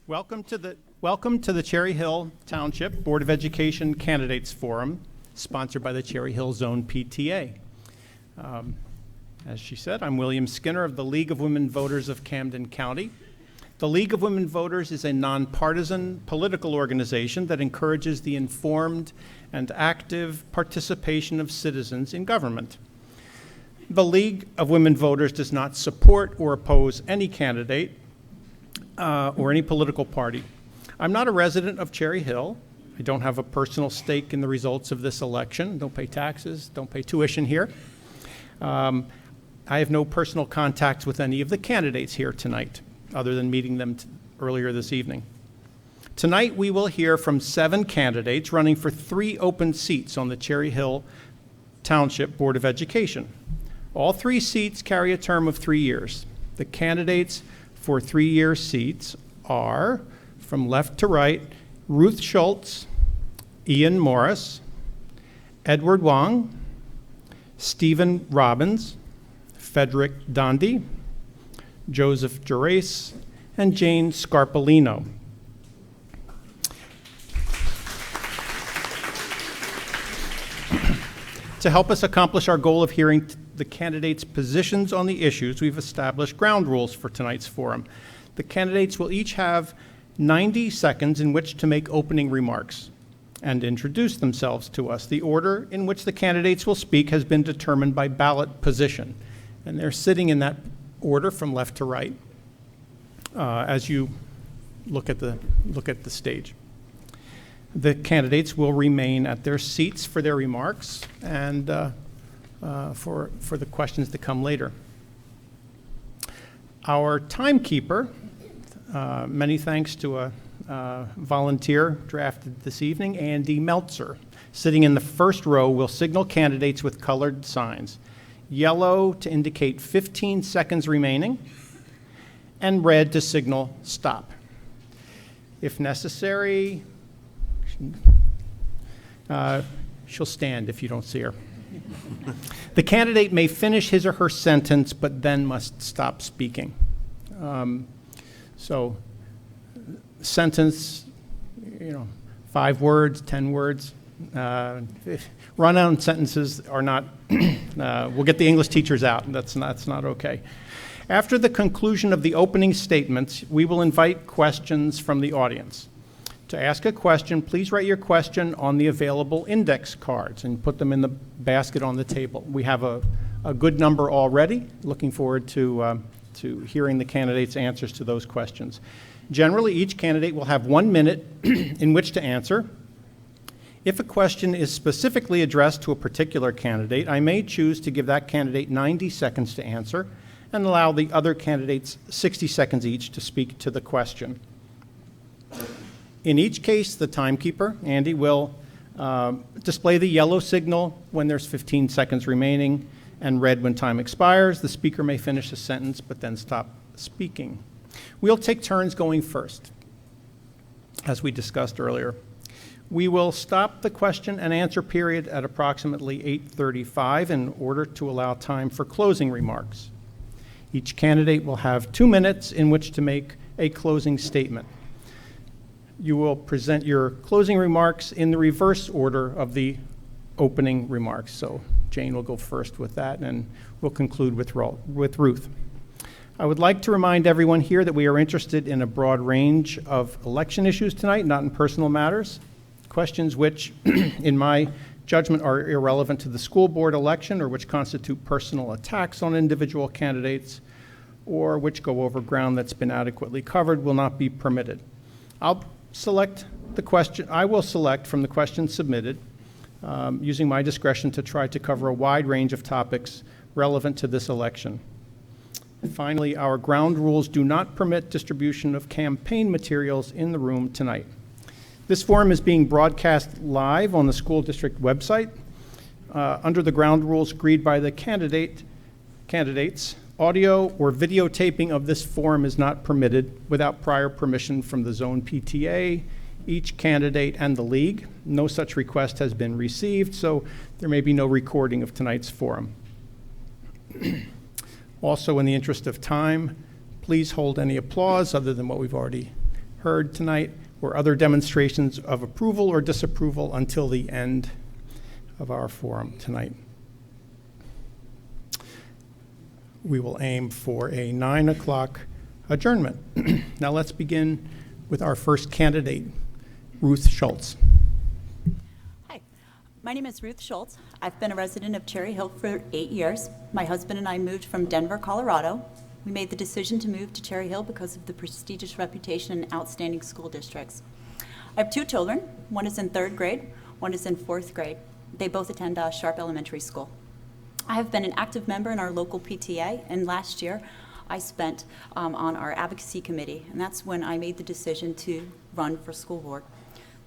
Welcome to the Cherry Hill Township Board of Education Candidates Forum, sponsored by the Cherry Hill Zone PTA. As she said, I'm William Skinner of the League of Women Voters of Camden County. The League of Women Voters is a nonpartisan political organization that encourages the informed and active participation of citizens in government. The League of Women Voters does not support or oppose any candidate or any political party. I'm not a resident of Cherry Hill. I don't have a personal stake in the results of this election. Don't pay taxes, don't pay tuition here. I have no personal contacts with any of the candidates here tonight, other than meeting them earlier this evening. Tonight we will hear from 7 candidates running for 3 open seats on the Cherry Hill Township Board of Education. All 3 seats carry a term of 3 years. The candidates for 3-year seats are, from left to right, Ruth Schultz, Ian Morris, Edward Wong, Stephen Robbins, Frederick Dondi, Joseph Gerace, and Jane Scarpolino. To help us accomplish our goal of hearing the candidates' positions on the issues, we've established ground rules for tonight's forum. The candidates will each have 90 seconds in which to make opening remarks and introduce themselves to us. The order in which the candidates will speak has been determined by ballot position, and they're sitting in that order from left to right as you look at the stage. The candidates will remain at their seats for their remarks and for the questions to come later. Our timekeeper, many thanks to a volunteer drafted this evening, Andy Meltzer, sitting in the first row, will signal candidates with colored signs. Yellow to indicate 15 seconds remaining, and red to signal stop. If necessary, she'll stand if you don't see her. The candidate may finish his or her sentence, but then must stop speaking. So, sentence, 5 words, 10 words. Run-on sentences are not, we'll get the English teachers out. That's not okay. After the conclusion of the opening statements, we will invite questions from the audience. To ask a question, please write your question on the available index cards and put them in the basket on the table. We have a good number already. Looking forward to hearing the candidates' answers to those questions. Generally, each candidate will have 1 minute in which to answer. If a question is specifically addressed to a particular candidate, I may choose to give that candidate 90 seconds to answer and allow the other candidates 60 seconds each to speak to the question. In each case, the timekeeper, Andy, will display the yellow signal when there's 15 seconds remaining and red when time expires. The speaker may finish a sentence but then stop speaking. We'll take turns going first, as we discussed earlier. We will stop the question and answer period at approximately 8:35 in order to allow time for closing remarks. Each candidate will have 2 minutes in which to make a closing statement. You will present your closing remarks in the reverse order of the opening remarks. So Jane will go first with that, and we'll conclude with Ruth. I would like to remind everyone here that we are interested in a broad range of election issues tonight, not in personal matters. Questions which, in my judgment, are irrelevant to the school board election or which constitute personal attacks on individual candidates or which go over ground that's been adequately covered will not be permitted. I will select from the questions submitted, using my discretion to try to cover a wide range of topics relevant to this election. Finally, our ground rules do not permit distribution of campaign materials in the room tonight. This forum is being broadcast live on the school district website. Under the ground rules agreed by the candidates, audio or videotaping of this forum is not permitted without prior permission from the Zone PTA, each candidate, and the League. No such request has been received, so there may be no recording of tonight's forum. Also, in the interest of time, please hold any applause other than what we've already heard tonight or other demonstrations of approval or disapproval until the end of our forum tonight. We will aim for a 9 o'clock adjournment. Now let's begin with our first candidate, Ruth Schultz. Hi, my name is Ruth Schultz. I've been a resident of Cherry Hill for 8 years. My husband and I moved from Denver, Colorado. We made the decision to move to Cherry Hill because of the prestigious reputation and outstanding school districts. I have 2 children. One is in 3rd grade, one is in 4th grade. They both attend Sharp Elementary School. I have been an active member in our local PTA, and last year I spent on our advocacy committee, and that's when I made the decision to run for school board.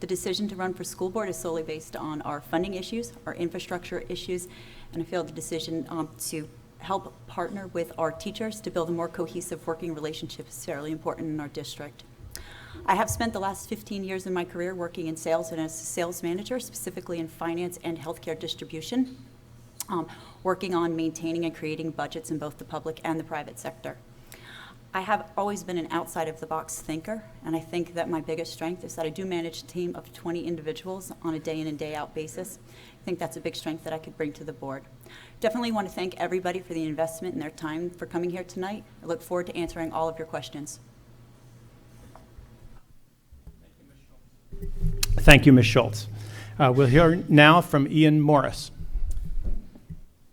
The decision to run for school board is solely based on our funding issues, our infrastructure issues, and I feel the decision to help partner with our teachers to build a more cohesive working relationship is fairly important in our district. I have spent the last 15 years in my career working in sales and as a sales manager, specifically in finance and healthcare distribution, working on maintaining and creating budgets in both the public and the private sector. I have always been an outside-of-the-box thinker, and I think that my biggest strength is that I do manage a team of 20 individuals on a day-in and day-out basis. I think that's a big strength that I could bring to the board. Definitely want to thank everybody for the investment and their time for coming here tonight. I look forward to answering all of your questions. Thank you, Ms. Schultz. We'll hear now from Ian Morris.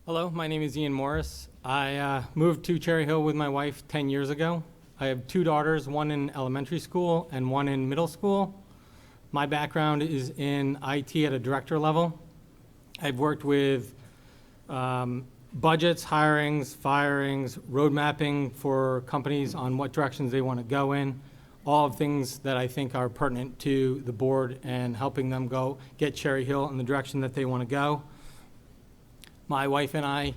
Hello, my name is Ian Morris. I moved to Cherry Hill with my wife 10 years ago. I have 2 daughters, one in elementary school and one in middle school. My background is in IT at a director level. I've worked with budgets, hirings, firings, road mapping for companies on what directions they want to go in, all of things that I think are pertinent to the board and helping them get Cherry Hill in the direction that they want to go. My wife and I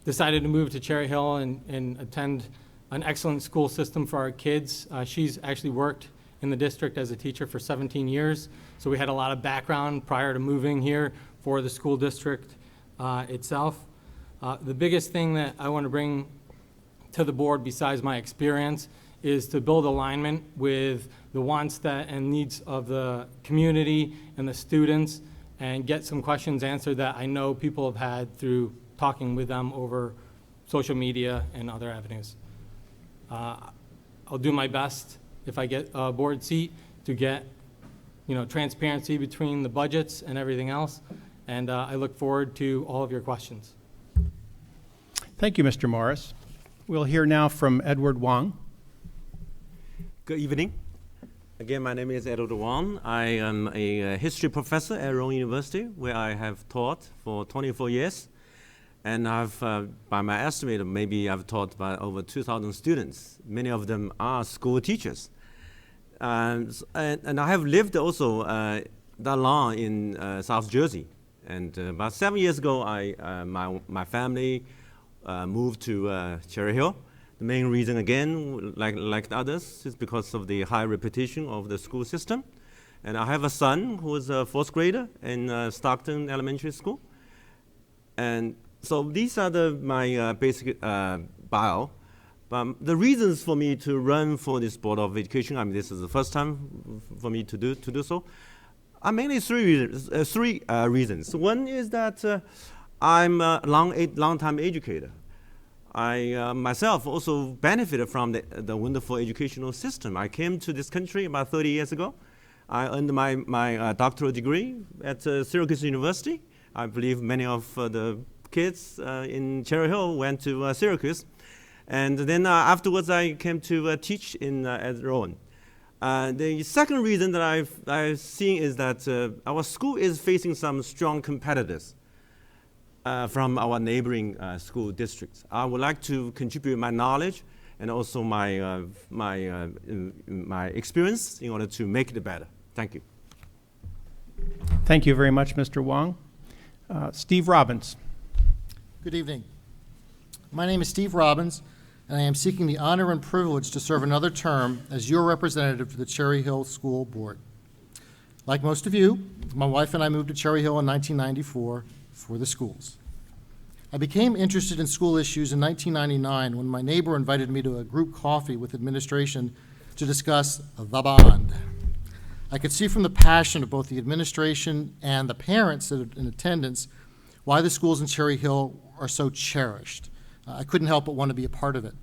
decided to move to Cherry Hill and attend an excellent school system for our kids. She's actually worked in the district as a teacher for 17 years, so we had a lot of background prior to moving here for the school district itself. The biggest thing that I want to bring to the board, besides my experience, is to build alignment with the wants and needs of the community and the students, and get some questions answered that I know people have had through talking with them over social media and other avenues. I'll do my best, if I get a board seat, to get transparency between the budgets and everything else, and I look forward to all of your questions. Thank you, Mr. Morris. We'll hear now from Edward Wong. Good evening. Again, my name is Edward Wong. I am a history professor at Rowan University, where I have taught for 24 years. And I've, by my estimate, maybe I've taught by over 2,000 students. Many of them are school teachers. And I have lived also that long in South Jersey. And about 7 years ago, my family moved to Cherry Hill. The main reason, again, like the others, is because of the high reputation of the school system. And I have a son who is a 4th grader in Stockton Elementary School. And so these are my basic bio. The reasons for me to run for this Board of Education, I mean, this is the first time for me to do so, are mainly three reasons. One is that I'm a long-time educator. I myself also benefited from the wonderful educational system. I came to this country about 30 years ago. I earned my doctoral degree at Syracuse University. I believe many of the kids in Cherry Hill went to Syracuse. And then afterwards, I came to teach at Rowan. The second reason that I've seen is that our school is facing some strong competitors from our neighboring school districts. I would like to contribute my knowledge and also my experience in order to make it better. Thank you. Thank you very much, Mr. Wong. Steve Robbins. Good evening. My name is Steve Robbins, and I am seeking the honor and privilege to serve another term as your representative to the Cherry Hill School Board. Like most of you, my wife and I moved to Cherry Hill in 1994 for the schools. I became interested in school issues in 1999 when my neighbor invited me to a group coffee with administration to discuss the bond. I could see from the passion of both the administration and the parents that are in attendance why the schools in Cherry Hill are so cherished. I couldn't help but want to be a part of it.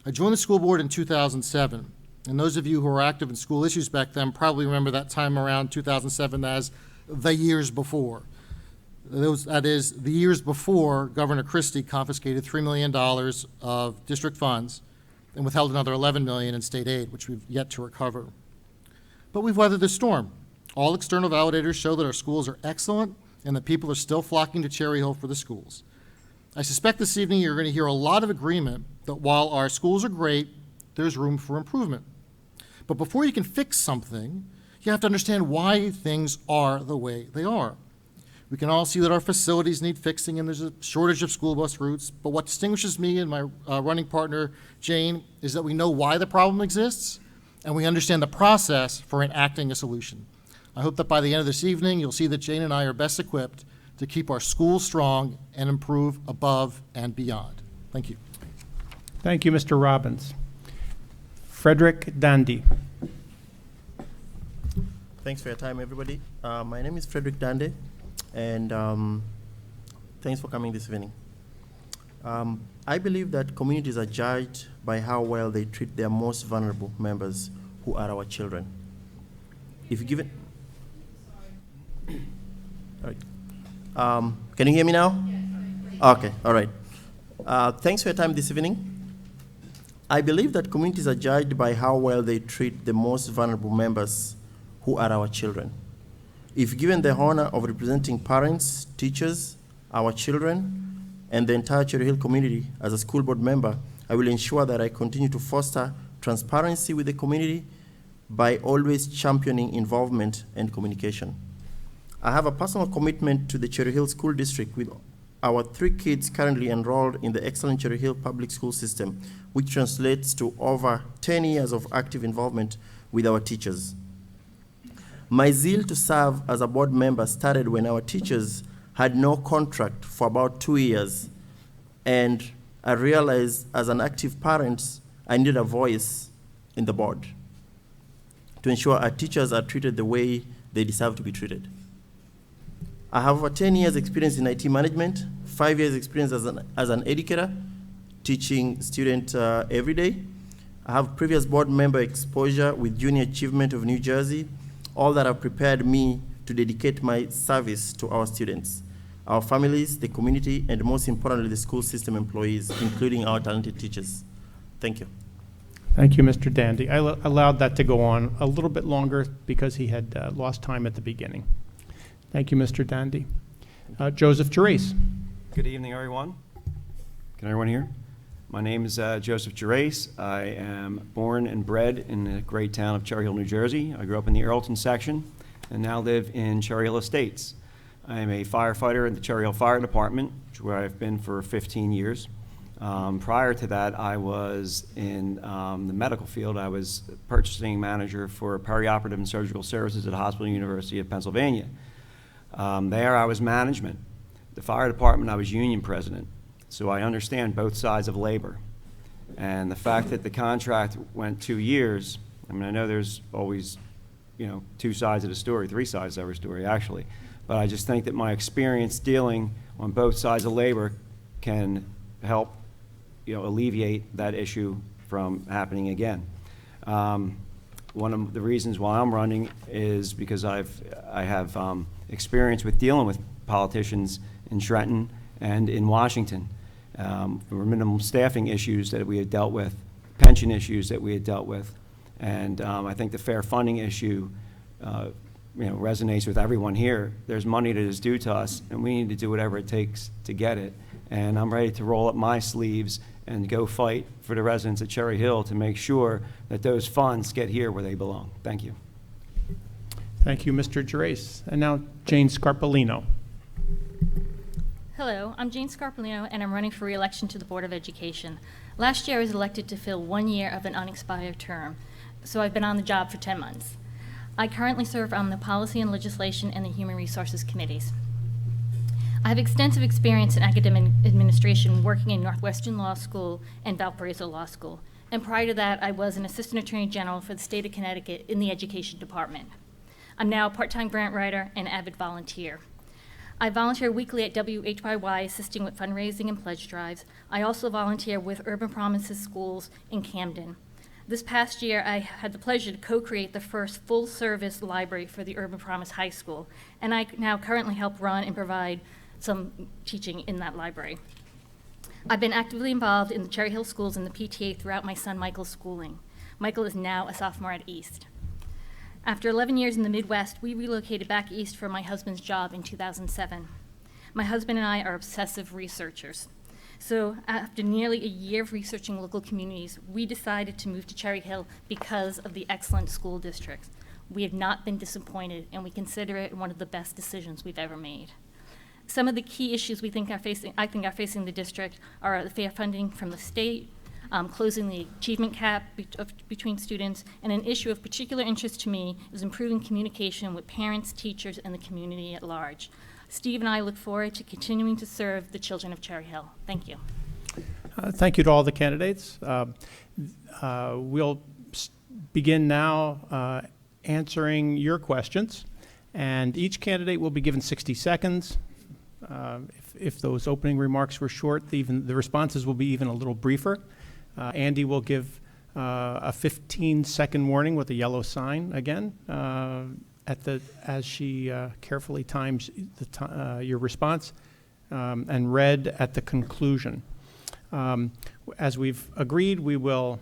I joined the school board in 2007, and those of you who were active in school issues back then probably remember that time around 2007 as the years before. That is, the years before Governor Christie confiscated $3 million of district funds and withheld another $11 million in state aid, which we've yet to recover. But we've weathered the storm. All external validators show that our schools are excellent and that people are still flocking to Cherry Hill for the schools. I suspect this evening you're going to hear a lot of agreement that while our schools are great, there's room for improvement. But before you can fix something, you have to understand why things are the way they are. We can all see that our facilities need fixing and there's a shortage of school bus routes, but what distinguishes me and my running partner, Jane, is that we know why the problem exists and we understand the process for enacting a solution. I hope that by the end of this evening, you'll see that Jane and I are best equipped to keep our schools strong and improve above and beyond. Thank you. Thank you, Mr. Robbins. Frederick Dandy. Thanks for your time, everybody. My name is Frederick Dandy, and thanks for coming this evening. I believe that communities are judged by how well they treat their most vulnerable members, who are our children. If given, all right. Can you hear me now? Okay, all right. Thanks for your time this evening. I believe that communities are judged by how well they treat the most vulnerable members, who are our children. If given the honor of representing parents, teachers, our children, and the entire Cherry Hill community as a school board member, I will ensure that I continue to foster transparency with the community by always championing involvement and communication. I have a personal commitment to the Cherry Hill School District with our 3 kids currently enrolled in the excellent Cherry Hill public school system, which translates to over 10 years of active involvement with our teachers. My zeal to serve as a board member started when our teachers had no contract for about 2 years, and I realized as an active parent, I needed a voice in the board to ensure our teachers are treated the way they deserve to be treated. I have over 10 years experience in IT management, 5 years experience as an educator, teaching students every day. I have previous board member exposure with Junior Achievement of New Jersey. All that have prepared me to dedicate my service to our students, our families, the community, and most importantly, the school system employees, including our talented teachers. Thank you. Thank you, Mr. Dandy. I allowed that to go on a little bit longer because he had lost time at the beginning. Thank you, Mr. Dandy. Joseph Gerace. Good evening, everyone. Can everyone hear? My name is Joseph Gerace. I am born and bred in the great town of Cherry Hill, New Jersey. I grew up in the Earlton section and now live in Cherry Hill Estates. I am a firefighter in the Cherry Hill Fire Department, where I've been for 15 years. Prior to that, I was in the medical field. I was purchasing manager for perioperative and surgical services at Hospital University of Pennsylvania. There I was management. The fire department, I was union president. So I understand both sides of labor. And the fact that the contract went 2 years, I mean, I know there's always, 2 sides of the story, 3 sides of every story, actually. But I just think that my experience dealing on both sides of labor can help, alleviate that issue from happening again. One of the reasons why I'm running is because I have experience with dealing with politicians in Trenton and in Washington. There were minimum staffing issues that we had dealt with, pension issues that we had dealt with, and I think the fair funding issue resonates with everyone here. There's money that is due to us, and we need to do whatever it takes to get it. And I'm ready to roll up my sleeves and go fight for the residents of Cherry Hill to make sure that those funds get here where they belong. Thank you. Thank you, Mr. Gerace. And now Jane Scarpolino. Hello, I'm Jane Scarpolino, and I'm running for re-election to the Board of Education. Last year, I was elected to fill 1 year of an unexpired term, so I've been on the job for 10 months. I currently serve on the Policy and Legislation and the Human Resources Committees. I have extensive experience in academic administration working in Northwestern Law School and Valparaiso Law School. And prior to that, I was an Assistant Attorney General for the state of Connecticut in the Education Department. I'm now a part-time grant writer and avid volunteer. I volunteer weekly at WHYY assisting with fundraising and pledge drives. I also volunteer with Urban Promises Schools in Camden. This past year, I had the pleasure to co-create the first full-service library for the Urban Promise High School, and I now currently help run and provide some teaching in that library. I've been actively involved in the Cherry Hill schools and the PTA throughout my son Michael's schooling. Michael is now a sophomore at East. After 11 years in the Midwest, we relocated back east for my husband's job in 2007. My husband and I are obsessive researchers. So after nearly a year of researching local communities, we decided to move to Cherry Hill because of the excellent school districts. We have not been disappointed, and we consider it one of the best decisions we've ever made. Some of the key issues I think are facing the district are the fair funding from the state, closing the achievement gap between students, and an issue of particular interest to me is improving communication with parents, teachers, and the community at large. Steve and I look forward to continuing to serve the children of Cherry Hill. Thank you. Thank you to all the candidates. We'll begin now answering your questions, and each candidate will be given 60 seconds. If those opening remarks were short, the responses will be even a little briefer. Andy will give a 15-second warning with a yellow sign again as she carefully times your response, and red at the conclusion. As we've agreed, we will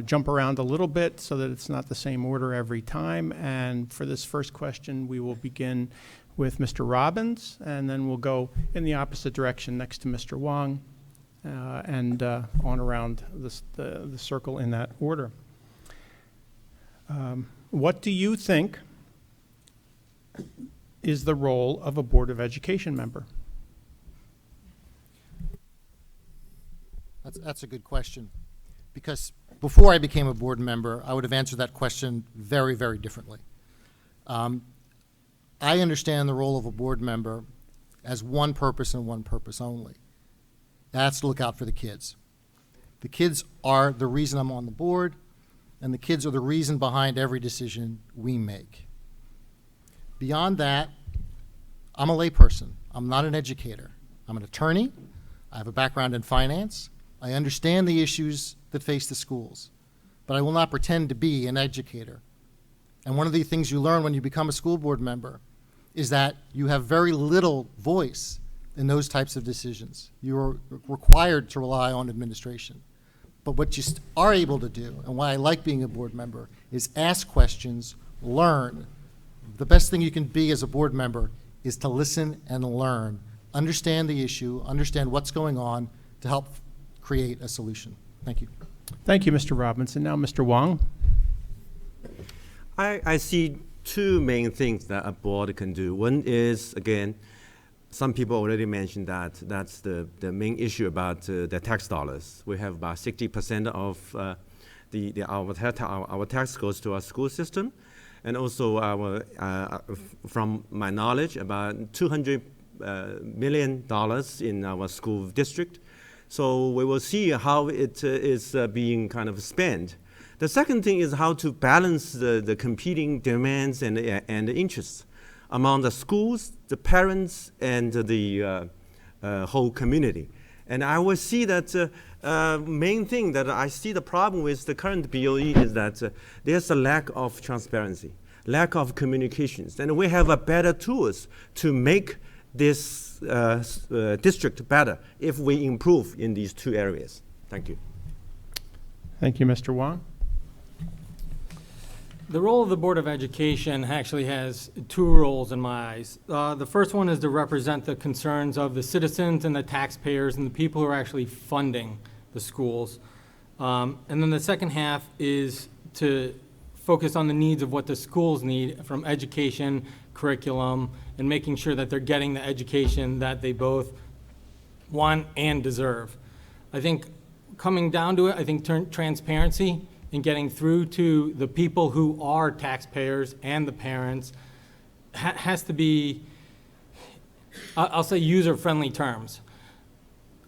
jump around a little bit so that it's not the same order every time. And for this first question, we will begin with Mr. Robbins, and then we'll go in the opposite direction next to Mr. Wong, and on around the circle in that order. What do you think is the role of a Board of Education member? That's a good question, because before I became a board member, I would have answered that question very, very differently. I understand the role of a board member as one purpose and one purpose only. That's to look out for the kids. The kids are the reason I'm on the board, and the kids are the reason behind every decision we make. Beyond that, I'm a layperson. I'm not an educator. I'm an attorney. I have a background in finance. I understand the issues that face the schools, but I will not pretend to be an educator. And one of the things you learn when you become a school board member is that you have very little voice in those types of decisions. You are required to rely on administration. But what you are able to do, and why I like being a board member, is ask questions, learn. The best thing you can be as a board member is to listen and learn, understand the issue, understand what's going on to help create a solution. Thank you. Thank you, Mr. Robinson. Now, Mr. Wong. I see two main things that a board can do. One is, again, some people already mentioned that's the main issue about the tax dollars. We have about 60% of our tax goes to our school system, and also from my knowledge, about $200 million in our school district. So we will see how it is being kind of spent. The second thing is how to balance the competing demands and the interests among the schools, the parents, and the whole community. And I will see that main thing that I see the problem with the current BOE is that there's a lack of transparency, lack of communications, and we have a better tools to make this district better if we improve in these two areas. Thank you. Thank you, Mr. Wong. The role of the Board of Education actually has two roles in my eyes. The first one is to represent the concerns of the citizens and the taxpayers and the people who are actually funding the schools. And then the second half is to focus on the needs of what the schools need from education, curriculum, and making sure that they're getting the education that they both want and deserve. I think coming down to it, I think transparency and getting through to the people who are taxpayers and the parents has to be, I'll say, user-friendly terms.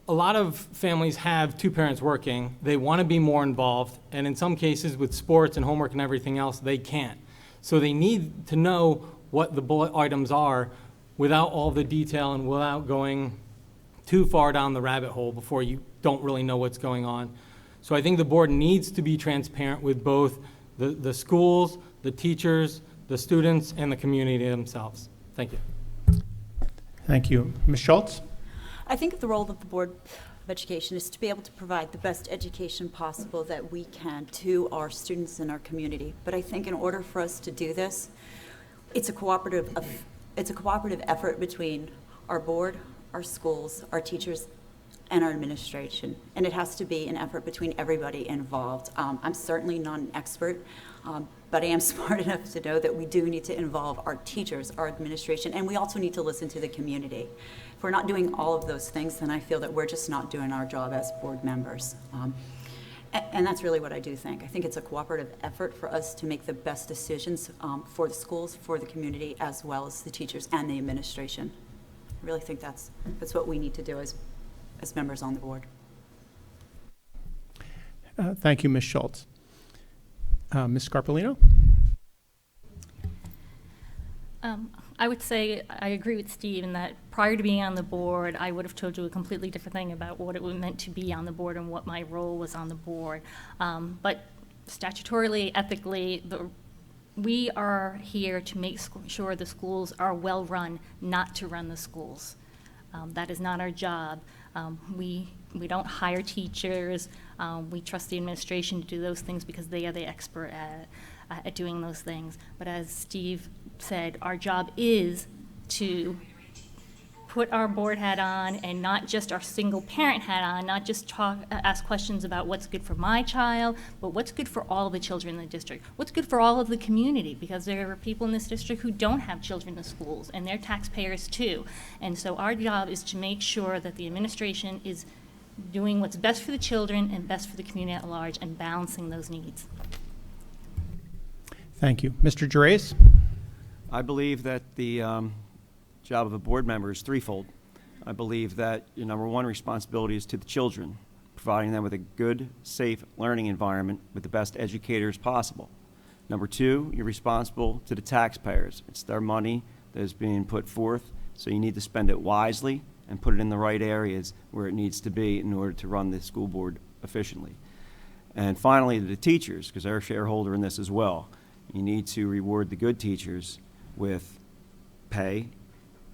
a lot of families have two parents working. They want to be more involved, and in some cases with sports and homework and everything else, they can't. So they need to know what the bullet items are without all the detail and without going too far down the rabbit hole before you don't really know what's going on. So I think the board needs to be transparent with both the schools, the teachers, the students, and the community themselves. Thank you. Thank you. Ms. Schultz? I think the role of the Board of Education is to be able to provide the best education possible that we can to our students and our community. But I think in order for us to do this, it's a cooperative effort between our board, our schools, our teachers, and our administration. And it has to be an effort between everybody involved. I'm certainly not an expert, but I am smart enough to know that we do need to involve our teachers, our administration, and we also need to listen to the community. If we're not doing all of those things, then I feel that we're just not doing our job as board members. And that's really what I do think. I think it's a cooperative effort for us to make the best decisions for the schools, for the community, as well as the teachers and the administration. I really think that's what we need to do as members on the board. Thank you, Ms. Schultz. Ms. Scarpolino? I would say I agree with Steve in that prior to being on the board, I would have told you a completely different thing about what it meant to be on the board and what my role was on the board. But statutorily, ethically, we are here to make sure the schools are well-run, not to run the schools. That is not our job. We don't hire teachers. We trust the administration to do those things because they are the expert at doing those things. But as Steve said, our job is to put our board hat on and not just our single parent hat on, not just ask questions about what's good for my child, but what's good for all the children in the district. What's good for all of the community, because there are people in this district who don't have children in schools, and they're taxpayers too. And so our job is to make sure that the administration is doing what's best for the children and best for the community at large and balancing those needs. Thank you. Mr. Gervais? I believe that the job of a board member is threefold. I believe that your number one responsibility is to the children, providing them with a good, safe learning environment with the best educators possible. Number two, you're responsible to the taxpayers. It's their money that is being put forth, so you need to spend it wisely and put it in the right areas where it needs to be in order to run the school board efficiently. And finally, the teachers, because they're a shareholder in this as well. You need to reward the good teachers with pay,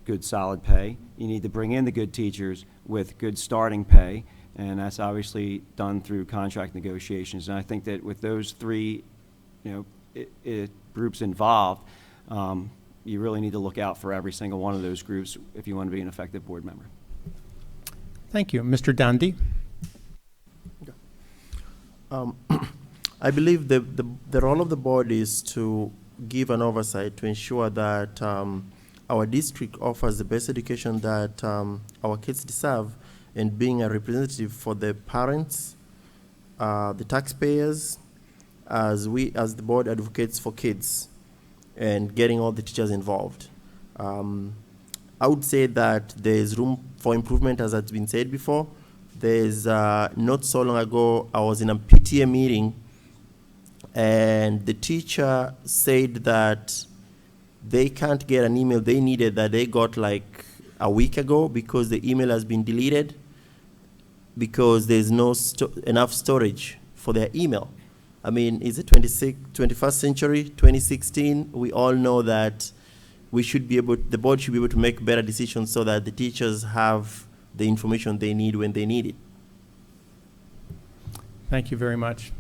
good solid pay. You need to bring in the good teachers with good starting pay, and that's obviously done through contract negotiations. And I think that with those three, groups involved, you really need to look out for every single one of those groups if you want to be an effective board member. Thank you. Mr. Dandy? I believe the role of the board is to give an oversight to ensure that our district offers the best education that our kids deserve, and being a representative for the parents, the taxpayers, as the board advocates for kids, and getting all the teachers involved. I would say that there's room for improvement, as has been said before. There's not so long ago, I was in a PTA meeting, and the teacher said that they can't get an email they needed that they got like a week ago because the email has been deleted because there's no enough storage for their email. I mean, is it 21st century, 2016? We all know that the board should be able to make better decisions so that the teachers have the information they need when they need it. Thank you very much.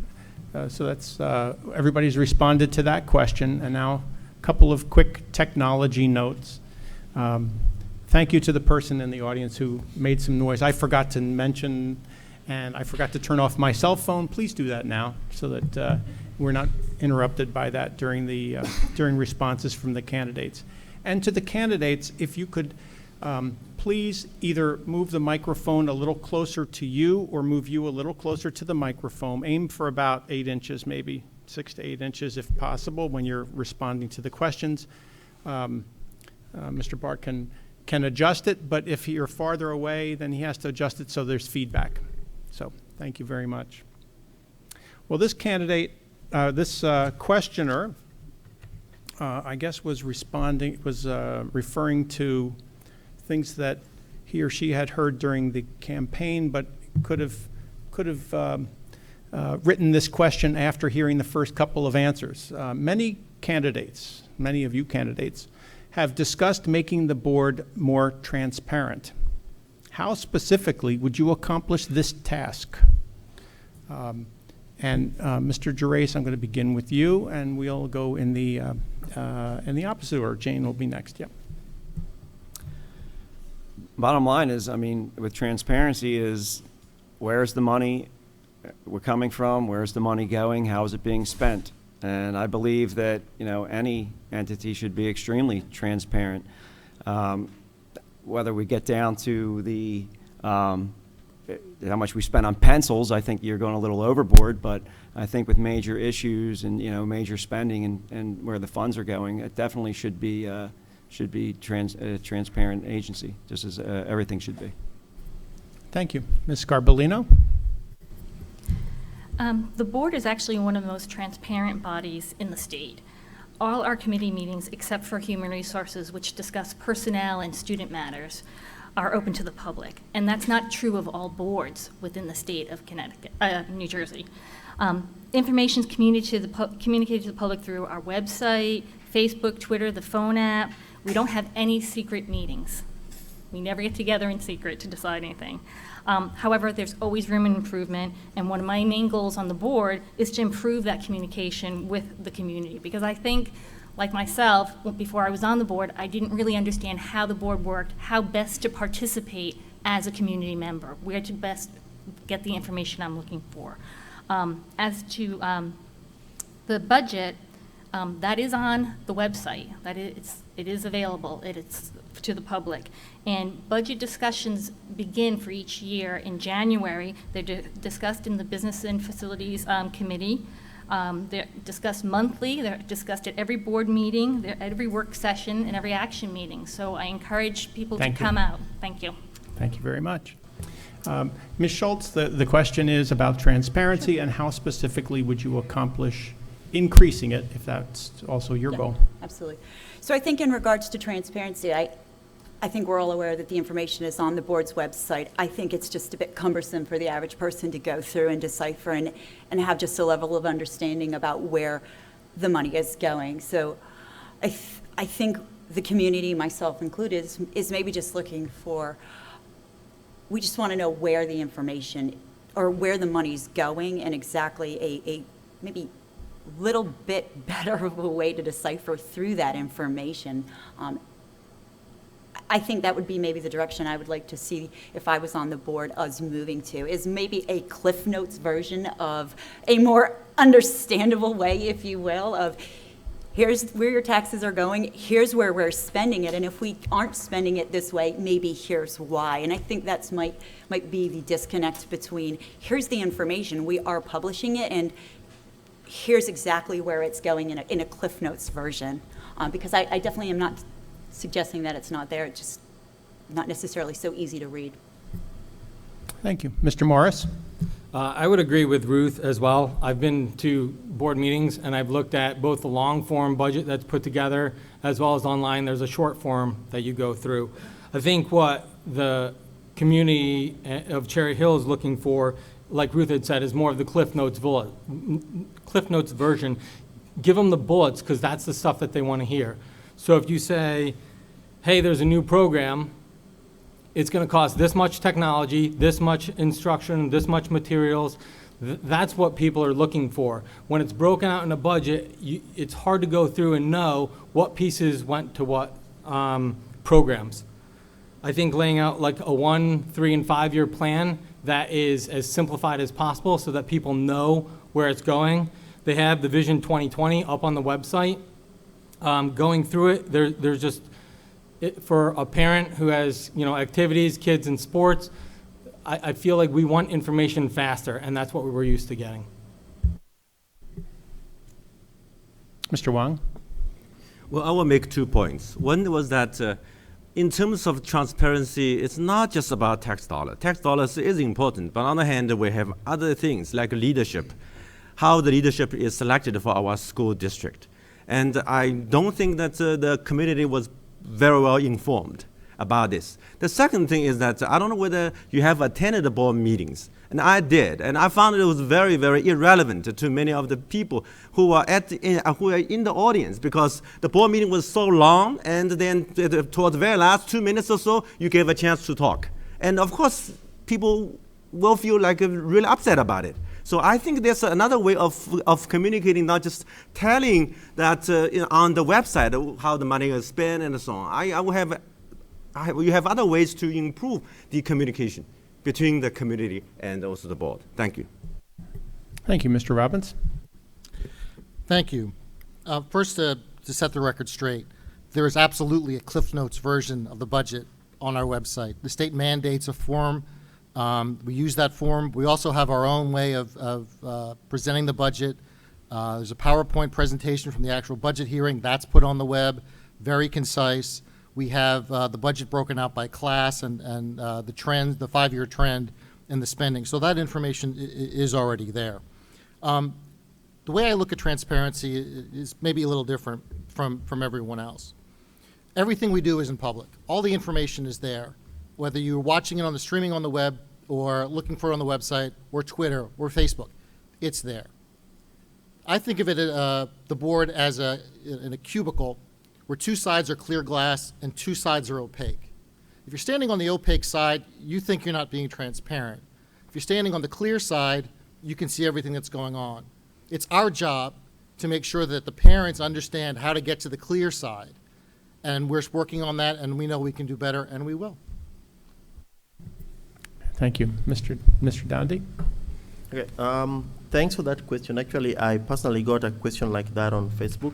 So that's, everybody's responded to that question, and now a couple of quick technology notes. Thank you to the person in the audience who made some noise. I forgot to mention, and I forgot to turn off my cell phone. Please do that now so that we're not interrupted by that during responses from the candidates. And to the candidates, if you could please either move the microphone a little closer to you or move you a little closer to the microphone. Aim for about 8 inches, maybe 6 to 8 inches if possible when you're responding to the questions. Mr. Bart can can adjust it, but if you're farther away, then he has to adjust it so there's feedback. So thank you very much. Well, this candidate, questioner, I guess was referring to things that he or she had heard during the campaign, but could have written this question after hearing the first couple of answers. Many of you candidates, have discussed making the board more transparent. How specifically would you accomplish this task? Mr. Gerace, I'm going to begin with you, and we'll go in the opposite order. Jane will be next. Yep. Bottom line is, I mean, with transparency is where's the money we're coming from, where's the money going, how is it being spent? And I believe that, any entity should be extremely transparent. Whether we get down to the how much we spend on pencils, I think you're going a little overboard, but I think with major issues and, major spending and where the funds are going, it definitely should be a transparent agency, just as everything should be. Thank you. Ms. Scarbolino? The board is actually one of the most transparent bodies in the state. All our committee meetings, except for Human Resources, which discuss personnel and student matters, are open to the public. And that's not true of all boards within the state of New Jersey. Information is communicated to the public through our website, Facebook, Twitter, the phone app. We don't have any secret meetings. We never get together in secret to decide anything. However, there's always room for improvement, and one of my main goals on the board is to improve that communication with the community, because I think, like myself, before I was on the board, I didn't really understand how the board worked, how best to participate as a community member, where to best get the information I'm looking for. As to the budget, that is on the website. It is available. It's to the public. And budget discussions begin for each year in January. They're discussed in the Business and Facilities Committee. They're discussed monthly. They're discussed at every board meeting, at every work session, and every action meeting. So I encourage people to come out. Thank you. Thank you very much. Ms. Schultz, the question is about transparency and how specifically would you accomplish increasing it, if that's also your goal? Absolutely. So I think in regards to transparency, I think we're all aware that the information is on the board's website. I think it's just a bit cumbersome for the average person to go through and decipher and have just a level of understanding about where the money is going. So I think the community, myself included, is maybe just looking for, we just want to know where the information or where the money's going, and exactly a maybe little bit better of a way to decipher through that information. I think that would be maybe the direction I would like to see if I was on the board us moving to, is maybe a Cliff Notes version of a more understandable way, if you will, of here's where your taxes are going, here's where we're spending it, and if we aren't spending it this way, maybe here's why. And I think that's might be the disconnect between here's the information, we are publishing it, and here's exactly where it's going in a Cliff Notes version. Because I definitely am not suggesting that it's not there, it's just not necessarily so easy to read. Thank you. Mr. Morris? I would agree with Ruth as well. I've been to board meetings and I've looked at both the long form budget that's put together as well as online. There's a short form that you go through. I think what the community of Cherry Hill is looking for, like Ruth had said, is more of the Cliff Notes version. Give them the bullets, because that's the stuff that they want to hear. So if you say, hey, there's a new program, it's going to cost this much technology, this much instruction, this much materials, that's what people are looking for. When it's broken out in a budget, it's hard to go through and know what pieces went to what programs. I think laying out like a 1, 3, and 5 year plan that is as simplified as possible so that people know where it's going. They have the Vision 2020 up on the website. Going through it, there's just, for a parent who has activities, kids, and sports, I feel like we want information faster, and that's what we were used to getting. Mr. Wang? Well, I will make 2 points. One was that in terms of transparency, it's not just about tax dollar. Tax dollars is important, but on the other hand, we have other things like leadership, how the leadership is selected for our school district. And I don't think that the community was very well informed about this. The second thing is that I don't know whether you have attended the board meetings, and I did, and I found it was very, very irrelevant to many of the people who are who are in the audience, because the board meeting was so long, and then toward the very last 2 minutes or so, you gave a chance to talk. And of course, people will feel like really upset about it. So I think there's another way of communicating, not just telling that on the website how the money is spent and so on. You have other ways to improve the communication between the community and also the board. Thank you. Thank you, Mr. Robbins. Thank you. First, to set the record straight, there is absolutely a Cliff Notes version of the budget on our website. The state mandates a form. We use that form. We also have our own way of presenting the budget. There's a PowerPoint presentation from the actual budget hearing. That's put on the web, very concise. We have the budget broken out by class and the trend, the 5-year trend in the spending. So that information is already there. The way I look at transparency is maybe a little different from everyone else. Everything we do is in public. All the information is there, whether you're watching it on the streaming on the web or looking for it on the website or Twitter or Facebook, it's there. I think of it, the board as in a cubicle where 2 sides are clear glass and 2 sides are opaque. If you're standing on the opaque side, you think you're not being transparent. If you're standing on the clear side, you can see everything that's going on. It's our job to make sure that the parents understand how to get to the clear side. And we're working on that, and we know we can do better, and we will. Thank you. Mr. Dandy? Okay, thanks for that question. Actually, I personally got a question like that on Facebook,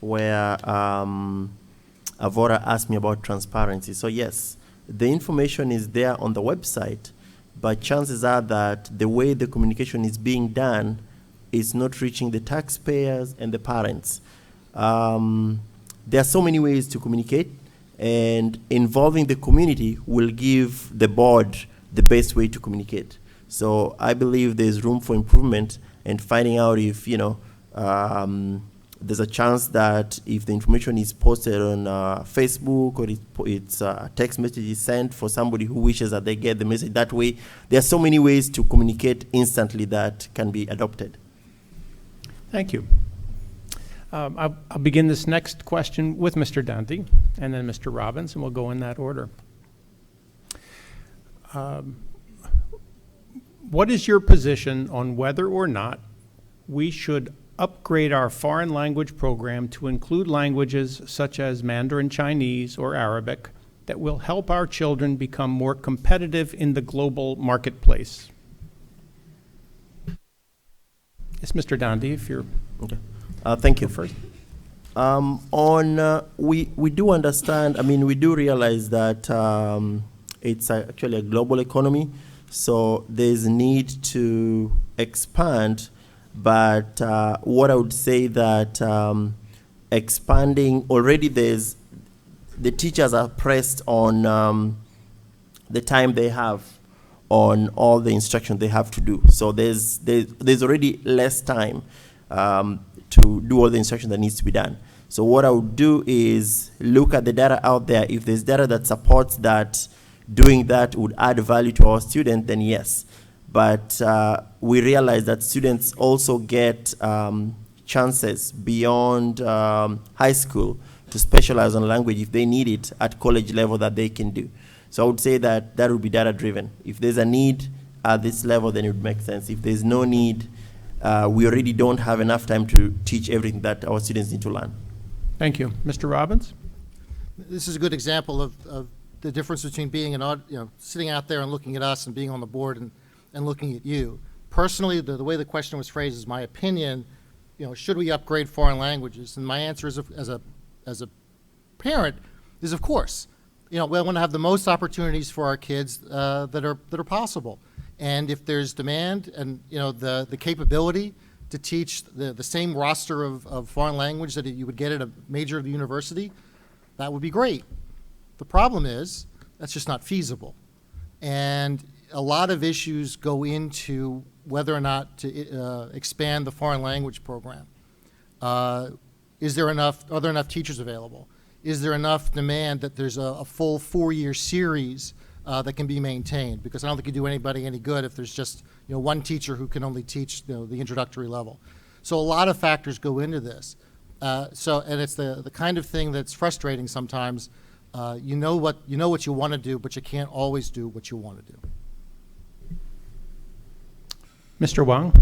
where a voter asked me about transparency. So yes, the information is there on the website, but chances are that the way the communication is being done is not reaching the taxpayers and the parents. There are so many ways to communicate, and involving the community will give the board the best way to communicate. So I believe there's room for improvement, and finding out if, there's a chance that if the information is posted on Facebook, or it's a text message is sent for somebody who wishes that they get the message that way. There are so many ways to communicate instantly that can be adopted. Thank you. I'll begin this next question with Mr. Dandy and then Mr. Robbins, and we'll go in that order. What is your position on whether or not we should upgrade our foreign language program to include languages such as Mandarin Chinese or Arabic that will help our children become more competitive in the global marketplace? Yes, Mr. Dandy, if you're... Okay. Thank you. First. We do understand, we do realize that it's actually a global economy, so there's a need to expand. But what I would say that expanding, already the teachers are pressed on the time they have on all the instruction they have to do. So there's already less time to do all the instruction that needs to be done. So what I would do is look at the data out there. If there's data that supports that doing that would add value to our student, then yes. But we realize that students also get chances beyond high school to specialize on language if they need it at college level that they can do. So I would say that would be data driven. If there's a need at this level, then it would make sense. If there's no need, we already don't have enough time to teach everything that our students need to learn. Thank you. Mr. Robbins? This is a good example of the difference between being sitting out there and looking at us and being on the board and looking at you. Personally, the way the question was phrased is my opinion, should we upgrade foreign languages? And my answer is, as a parent, is of course. We want to have the most opportunities for our kids that are possible. And if there's demand and the capability to teach the same roster of foreign language that you would get at a major university, that would be great. The problem is, that's just not feasible. And a lot of issues go into whether or not to expand the foreign language program. Are there enough teachers available? Is there enough demand that there's a full 4-year series that can be maintained? Because I don't think you do anybody any good if there's just one teacher who can only teach the introductory level. So a lot of factors go into this. And it's the kind of thing that's frustrating sometimes. You know what you want to do, but you can't always do what you want to do. Mr. Wang?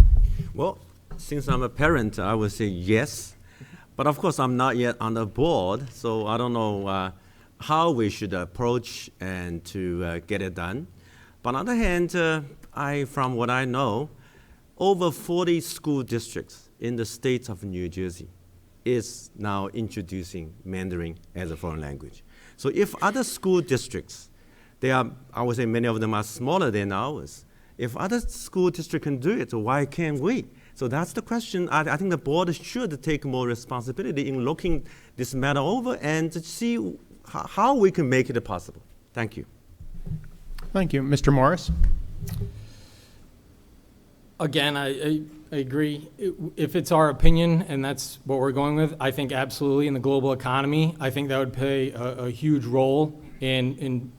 Well, since I'm a parent, I would say yes. But of course, I'm not yet on the board, so I don't know how we should approach and to get it done. But on the other hand, from what I know, over 40 school districts in the state of New Jersey is now introducing Mandarin as a foreign language. So if other school districts, I would say many of them are smaller than ours, if other school districts can do it, why can't we? So that's the question. I think the board should take more responsibility in looking this matter over and to see how we can make it possible. Thank you. Thank you. Mr. Morris? Again, I agree. If it's our opinion and that's what we're going with, I think absolutely in the global economy, I think that would play a huge role in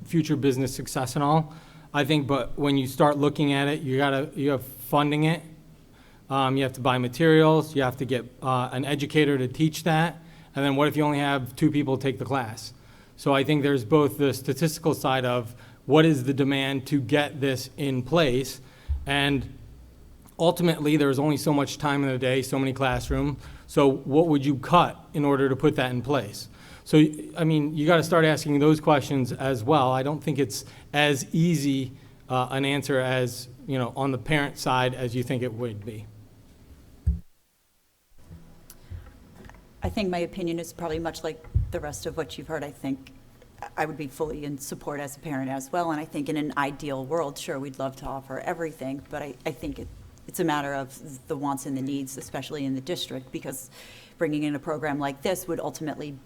future business success and all. I think, but when you start looking at it, you have funding it. You have to buy materials. You have to get an educator to teach that. And then what if you only have 2 people take the class? So I think there's both the statistical side of what is the demand to get this in place, and ultimately there's only so much time in the day, so many classrooms. So what would you cut in order to put that in place? So, I mean, you got to start asking those questions as well. I don't think it's as easy an answer as, on the parent side as you think it would be. I think my opinion is probably much like the rest of what you've heard. I think I would be fully in support as a parent as well. And I think in an ideal world, sure, we'd love to offer everything, but I think it's a matter of the wants and the needs, especially in the district, because bringing in a program like this would ultimately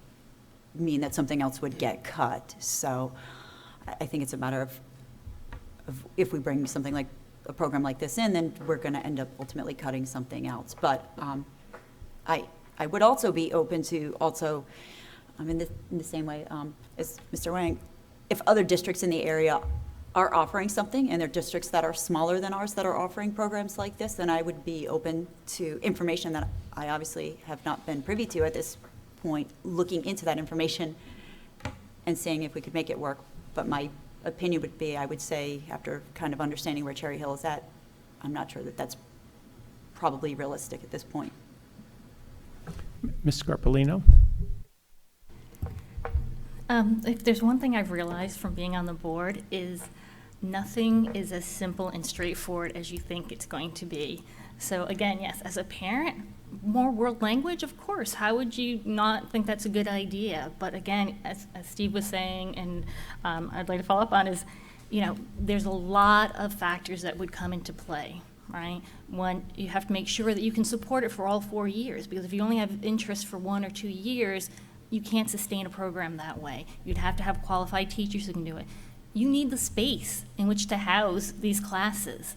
mean that something else would get cut. So I think it's a matter of if we bring something like a program like this in, then we're going to end up ultimately cutting something else. But I would also be open to also, in the same way as Mr. Wang, if other districts in the area are offering something, and there are districts that are smaller than ours that are offering programs like this, then I would be open to information that I obviously have not been privy to at this point, looking into that information and seeing if we could make it work. But my opinion would be, I would say, after kind of understanding where Cherry Hill is at, I'm not sure that that's probably realistic at this point. Ms. Scarpolino? If there's one thing I've realized from being on the board is nothing is as simple and straightforward as you think it's going to be. So again, yes, as a parent, more world language, of course. How would you not think that's a good idea? But again, as Steve was saying, and I'd like to follow up on, is, there's a lot of factors that would come into play, right? One, you have to make sure that you can support it for all 4 years, because if you only have interest for 1 or 2 years, you can't sustain a program that way. You'd have to have qualified teachers who can do it. You need the space in which to house these classes.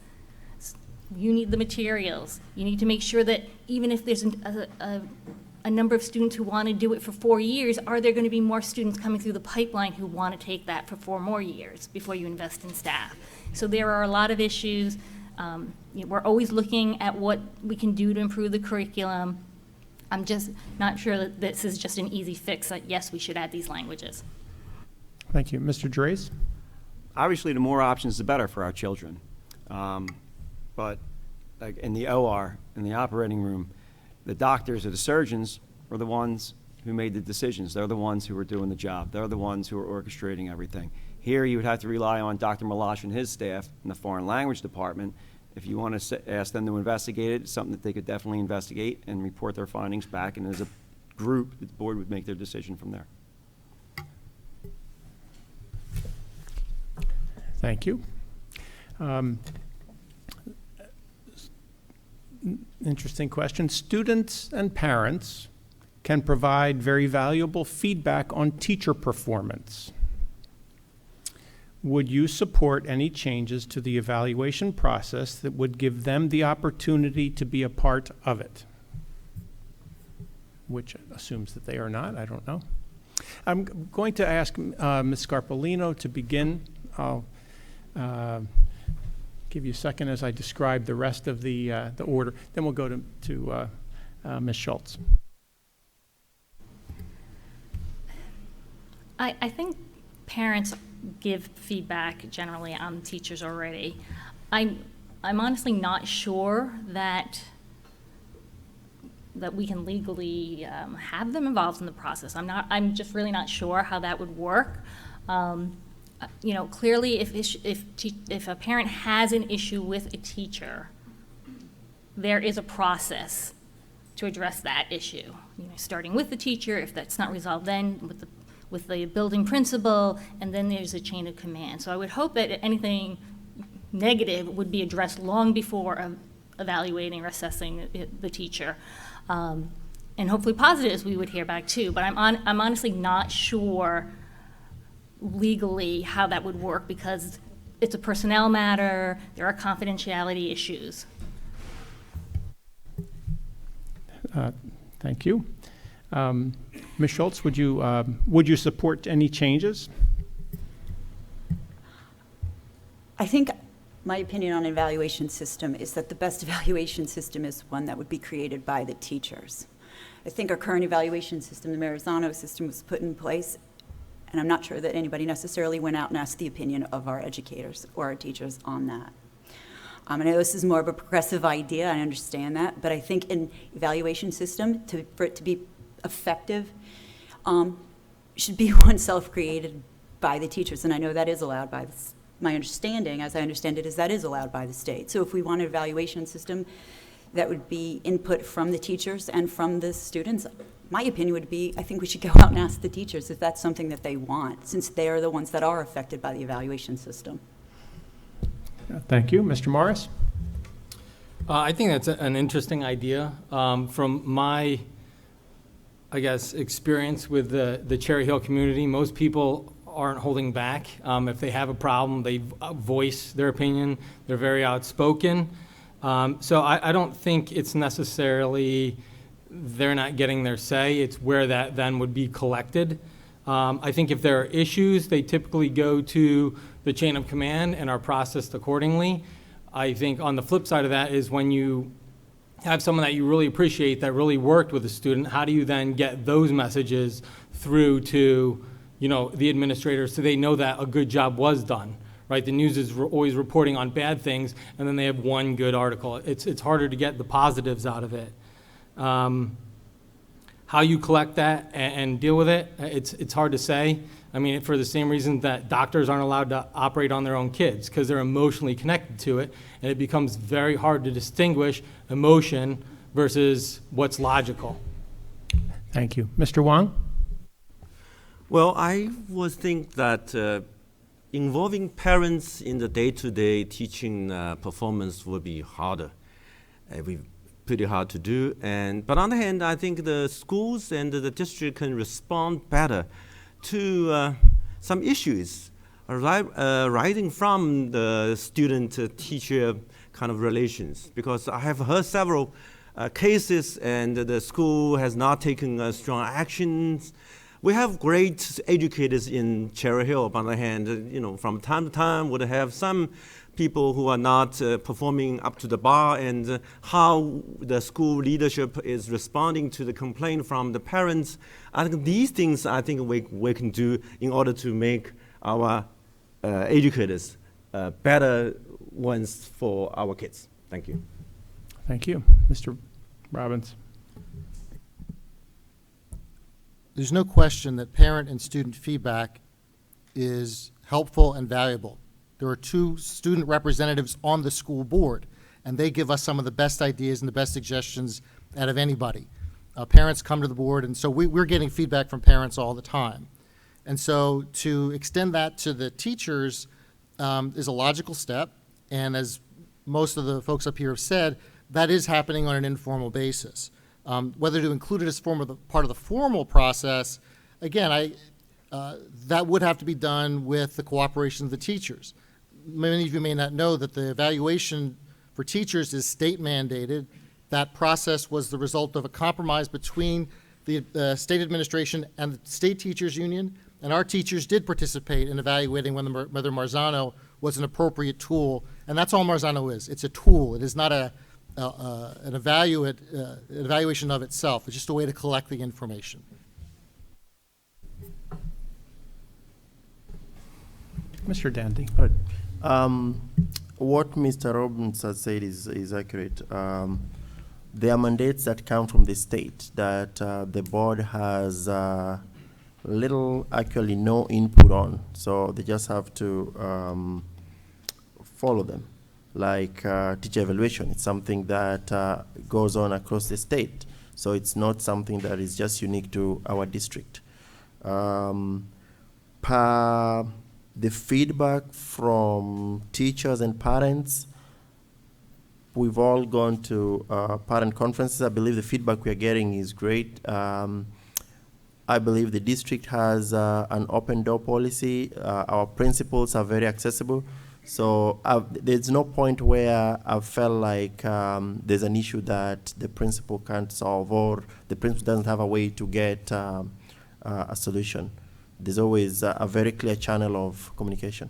You need the materials. You need to make sure that even if there's a number of students who want to do it for 4 years, are there going to be more students coming through the pipeline who want to take that for 4 more years before you invest in staff? So there are a lot of issues. We're always looking at what we can do to improve the curriculum. I'm just not sure that this is just an easy fix, that yes, we should add these languages. Thank you. Mr. Drace? Obviously, the more options, the better for our children. But like in the OR, in the operating room, the doctors or the surgeons were the ones who made the decisions. They're the ones who were doing the job. They're the ones who were orchestrating everything. Here, you would have to rely on Dr. Malash and his staff in the foreign language department. If you want to ask them to investigate it, it's something that they could definitely investigate and report their findings back. And as a group, the board would make their decision from there. Thank you. Interesting question. Students and parents can provide very valuable feedback on teacher performance. Would you support any changes to the evaluation process that would give them the opportunity to be a part of it? Which assumes that they are not, I don't know. I'm going to ask Ms. Scarpolino to begin. I'll give you a second as I describe the rest of the order. Then we'll go to Ms. Schultz. I think parents give feedback generally on teachers already. I'm honestly not sure that we can legally have them involved in the process. I'm just really not sure how that would work. Clearly if a parent has an issue with a teacher, there is a process to address that issue. Starting with the teacher, if that's not resolved, then with the building principal, and then there's a chain of command. So I would hope that anything negative would be addressed long before evaluating or assessing the teacher. And hopefully positives we would hear back too, but I'm honestly not sure legally how that would work because it's a personnel matter, there are confidentiality issues. Thank you. Ms. Schultz, would you support any changes? I think my opinion on an evaluation system is that the best evaluation system is one that would be created by the teachers. I think our current evaluation system, the Marizano system, was put in place, and I'm not sure that anybody necessarily went out and asked the opinion of our educators or our teachers on that. I know this is more of a progressive idea, I understand that, but I think an evaluation system, for it to be effective, should be one self-created by the teachers, and I know that is allowed by my understanding, as I understand it, is that is allowed by the state. So if we want an evaluation system that would be input from the teachers and from the students, my opinion would be, I think we should go out and ask the teachers if that's something that they want, since they are the ones that are affected by the evaluation system. Thank you. Mr. Morris? I think that's an interesting idea. From my, experience with the Cherry Hill community, most people aren't holding back. If they have a problem, they voice their opinion. They're very outspoken. So I don't think it's necessarily they're not getting their say. It's where that then would be collected. I think if there are issues, they typically go to the chain of command and are processed accordingly. I think on the flip side of that is when you have someone that you really appreciate that really worked with a student, how do you then get those messages through to the administrators so they know that a good job was done, right? The news is always reporting on bad things, and then they have one good article. It's harder to get the positives out of it. How you collect that and deal with it, it's hard to say. I mean, for the same reason that doctors aren't allowed to operate on their own kids, because they're emotionally connected to it, and it becomes very hard to distinguish emotion versus what's logical. Thank you. Mr. Wang? Well, I would think that involving parents in the day-to-day teaching performance would be harder. It would be pretty hard to do. But on the other hand, I think the schools and the district can respond better to some issues arising from the student-teacher kind of relations. Because I have heard several cases, and the school has not taken strong actions. We have great educators in Cherry Hill, on the other hand, from time to time would have some people who are not performing up to the bar, and how the school leadership is responding to the complaint from the parents. I think these things we can do in order to make our educators better ones for our kids. Thank you. Thank you. Mr. Robbins? There's no question that parent and student feedback is helpful and valuable. There are 2 student representatives on the school board, and they give us some of the best ideas and the best suggestions out of anybody. Parents come to the board, and so we're getting feedback from parents all the time. And so to extend that to the teachers is a logical step, and as most of the folks up here have said, that is happening on an informal basis. Whether to include it as part of the formal process, again, that would have to be done with the cooperation of the teachers. Many of you may not know that the evaluation for teachers is state mandated. That process was the result of a compromise between the state administration and the state teachers union, and our teachers did participate in evaluating whether Marzano was an appropriate tool, and that's all Marzano is. It's a tool. It is not an evaluation of itself. It's just a way to collect the information. Mr. Dandy. All right. What Mr. Robbins has said is accurate. There are mandates that come from the state that the board has little, actually no input on. So they just have to follow them. Like teacher evaluation, it's something that goes on across the state. So it's not something that is just unique to our district. Per the feedback from teachers and parents, we've all gone to parent conferences. I believe the feedback we are getting is great. I believe the district has an open door policy. Our principals are very accessible. So there's no point where I felt like there's an issue that the principal can't solve or the principal doesn't have a way to get a solution. There's always a very clear channel of communication.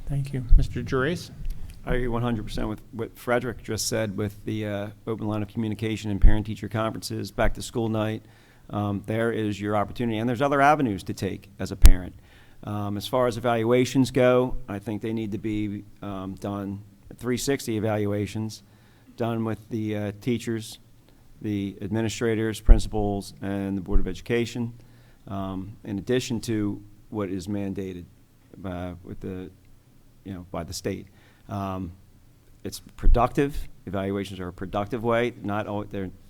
Thank you. Mr. Gerace? I agree 100% with what Frederick just said with the open line of communication and parent-teacher conferences, back to school night. There is your opportunity, and there's other avenues to take as a parent. As far as evaluations go, I think they need to be done 360 evaluations, done with the teachers, the administrators, principals, and the Board of Education, in addition to what is mandated with the, by the state. It's productive. Evaluations are a productive way. Not all,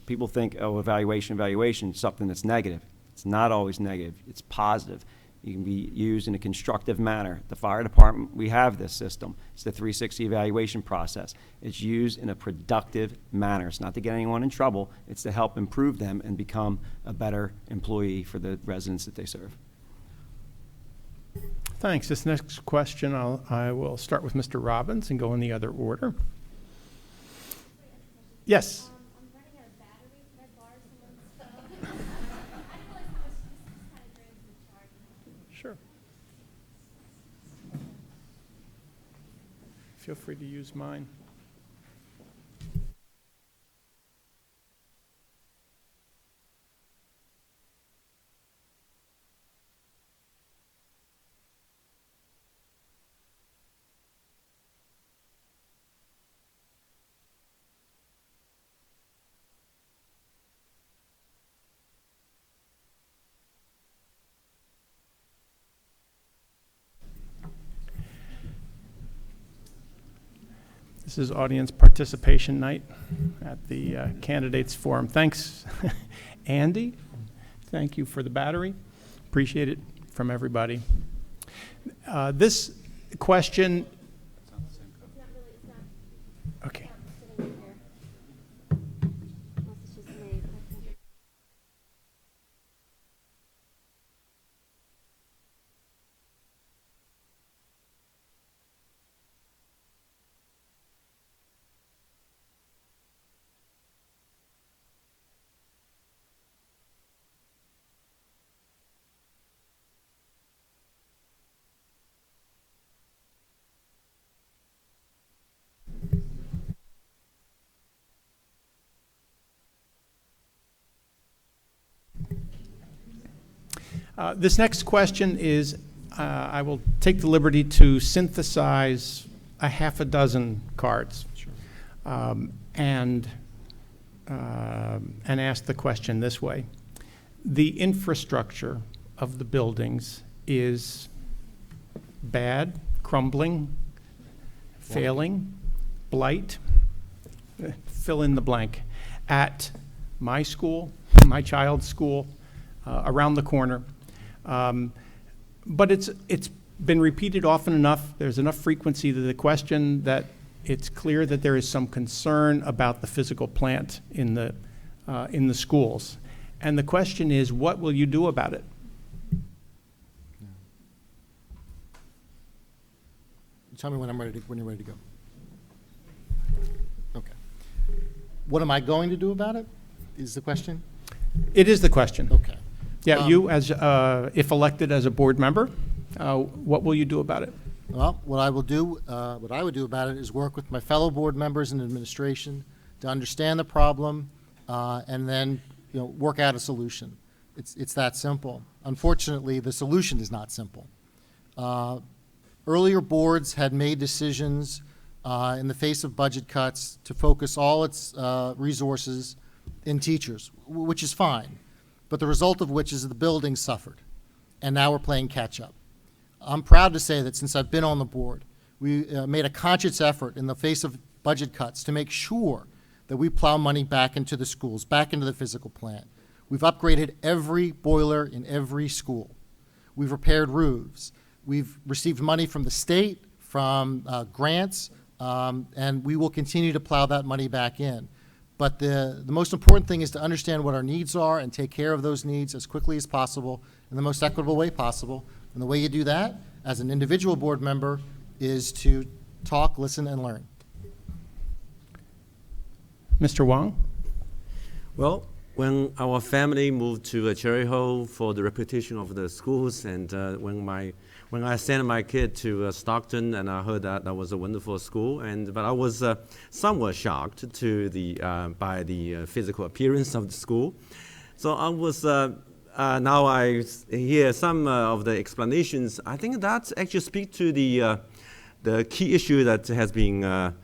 people think, oh, evaluation is something that's negative. It's not always negative. It's positive. You can be used in a constructive manner. The fire department, we have this system. It's the 360 evaluation process. It's used in a productive manner. It's not to get anyone in trouble. It's to help improve them and become a better employee for the residents that they serve. Thanks. This next question, I will start with Mr. Robbins and go in the other order. Yes. I'm running out of battery. Can I borrow someone's phone? I didn't realize how much this kind of drains the charge. Sure. Feel free to use mine. This is audience participation night at the candidates forum. Thanks, Andy. Thank you for the battery. Appreciate it from everybody. This question. Okay. This next question is, I will take the liberty to synthesize a half a dozen cards. Sure. And ask the question this way. The infrastructure of the buildings is bad, crumbling, failing, blight, fill in the blank, at my school, my child's school, around the corner. But it's been repeated often enough. There's enough frequency to the question that it's clear that there is some concern about the physical plant in the in the schools. And the question is, what will you do about it? Tell me when you're ready to go. Okay. What am I going to do about it, is the question? It is the question. Okay. Yeah, you as, if elected as a board member, what will you do about it? Well, what I would do about it is work with my fellow board members and administration to understand the problem, and then, work out a solution. It's that simple. Unfortunately, the solution is not simple. Earlier boards had made decisions in the face of budget cuts to focus all its resources in teachers, which is fine, but the result of which is the building suffered, and now we're playing catch up. I'm proud to say that since I've been on the board, we made a conscious effort in the face of budget cuts to make sure that we plow money back into the schools, back into the physical plant. We've upgraded every boiler in every school. We've repaired roofs. We've received money from the state, from grants, and we will continue to plow that money back in. But the most important thing is to understand what our needs are and take care of those needs as quickly as possible in the most equitable way possible. And the way you do that, as an individual board member, is to talk, listen, and learn. Mr. Wong? Well, when our family moved to Cherry Hill for the reputation of the schools, and when I sent my kid to Stockton, and I heard that was a wonderful school, but I was somewhat shocked by the physical appearance of the school. So I was now I hear some of the explanations. I think that actually speaks to the key issue that has been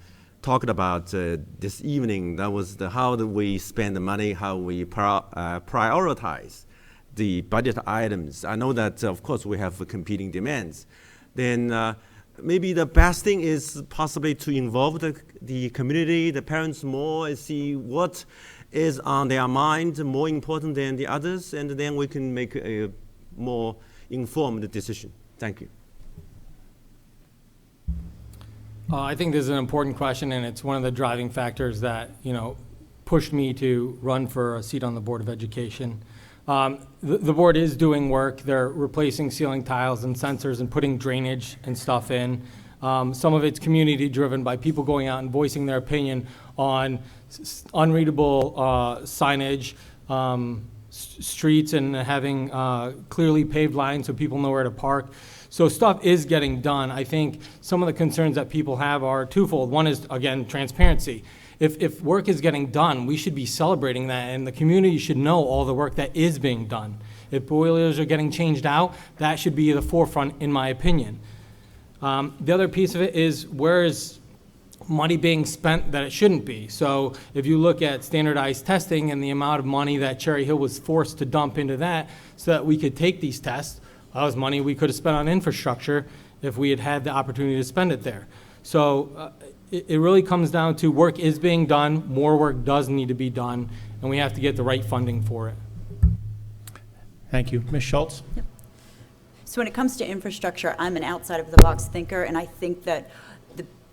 talked about this evening. That was how do we spend the money, how we prioritize the budget items. I know that, of course, we have competing demands. Then maybe the best thing is possibly to involve the community, the parents more, and see what is on their mind more important than the others, and then we can make a more informed decision. Thank you. I think this is an important question, and it's one of the driving factors that, pushed me to run for a seat on the Board of Education. The board is doing work. They're replacing ceiling tiles and sensors and putting drainage and stuff in. Some of it's community driven by people going out and voicing their opinion on unreadable signage, streets, and having clearly paved lines so people know where to park. So stuff is getting done. I think some of the concerns that people have are twofold. One is, again, transparency. If work is getting done, we should be celebrating that, and the community should know all the work that is being done. If boilers are getting changed out, that should be the forefront, in my opinion. The other piece of it is, where is money being spent that it shouldn't be? So if you look at standardized testing and the amount of money that Cherry Hill was forced to dump into that so that we could take these tests, that was money we could have spent on infrastructure if we had had the opportunity to spend it there. So it really comes down to work is being done, more work does need to be done, and we have to get the right funding for it. Thank you. Ms. Schultz? Yep. So when it comes to infrastructure, I'm an outside-of-the-box thinker, and I think that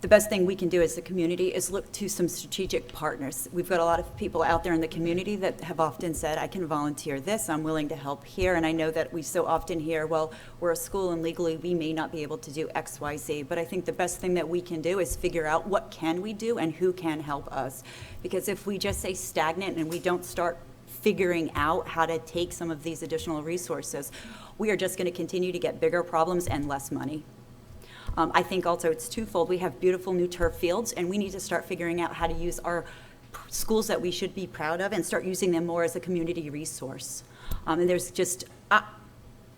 the best thing we can do as a community is look to some strategic partners. We've got a lot of people out there in the community that have often said, I can volunteer this, I'm willing to help here, and I know that we so often hear, well, we're a school and legally we may not be able to do X, Y, Z, but I think the best thing that we can do is figure out what can we do and who can help us. Because if we just stay stagnant and we don't start figuring out how to take some of these additional resources, we are just going to continue to get bigger problems and less money. I think also it's twofold. We have beautiful new turf fields, and we need to start figuring out how to use our schools that we should be proud of and start using them more as a community resource. And there's just,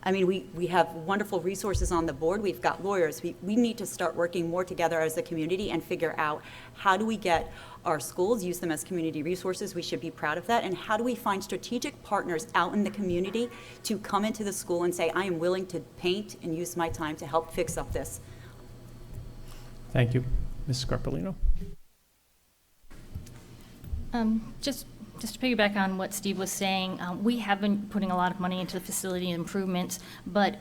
we have wonderful resources on the board. We've got lawyers. We need to start working more together as a community and figure out how do we get our schools, use them as community resources. We should be proud of that. And how do we find strategic partners out in the community to come into the school and say, I am willing to paint and use my time to help fix up this. Thank you. Ms. Scarpolino? Just to piggyback on what Steve was saying, we have been putting a lot of money into the facility improvements, but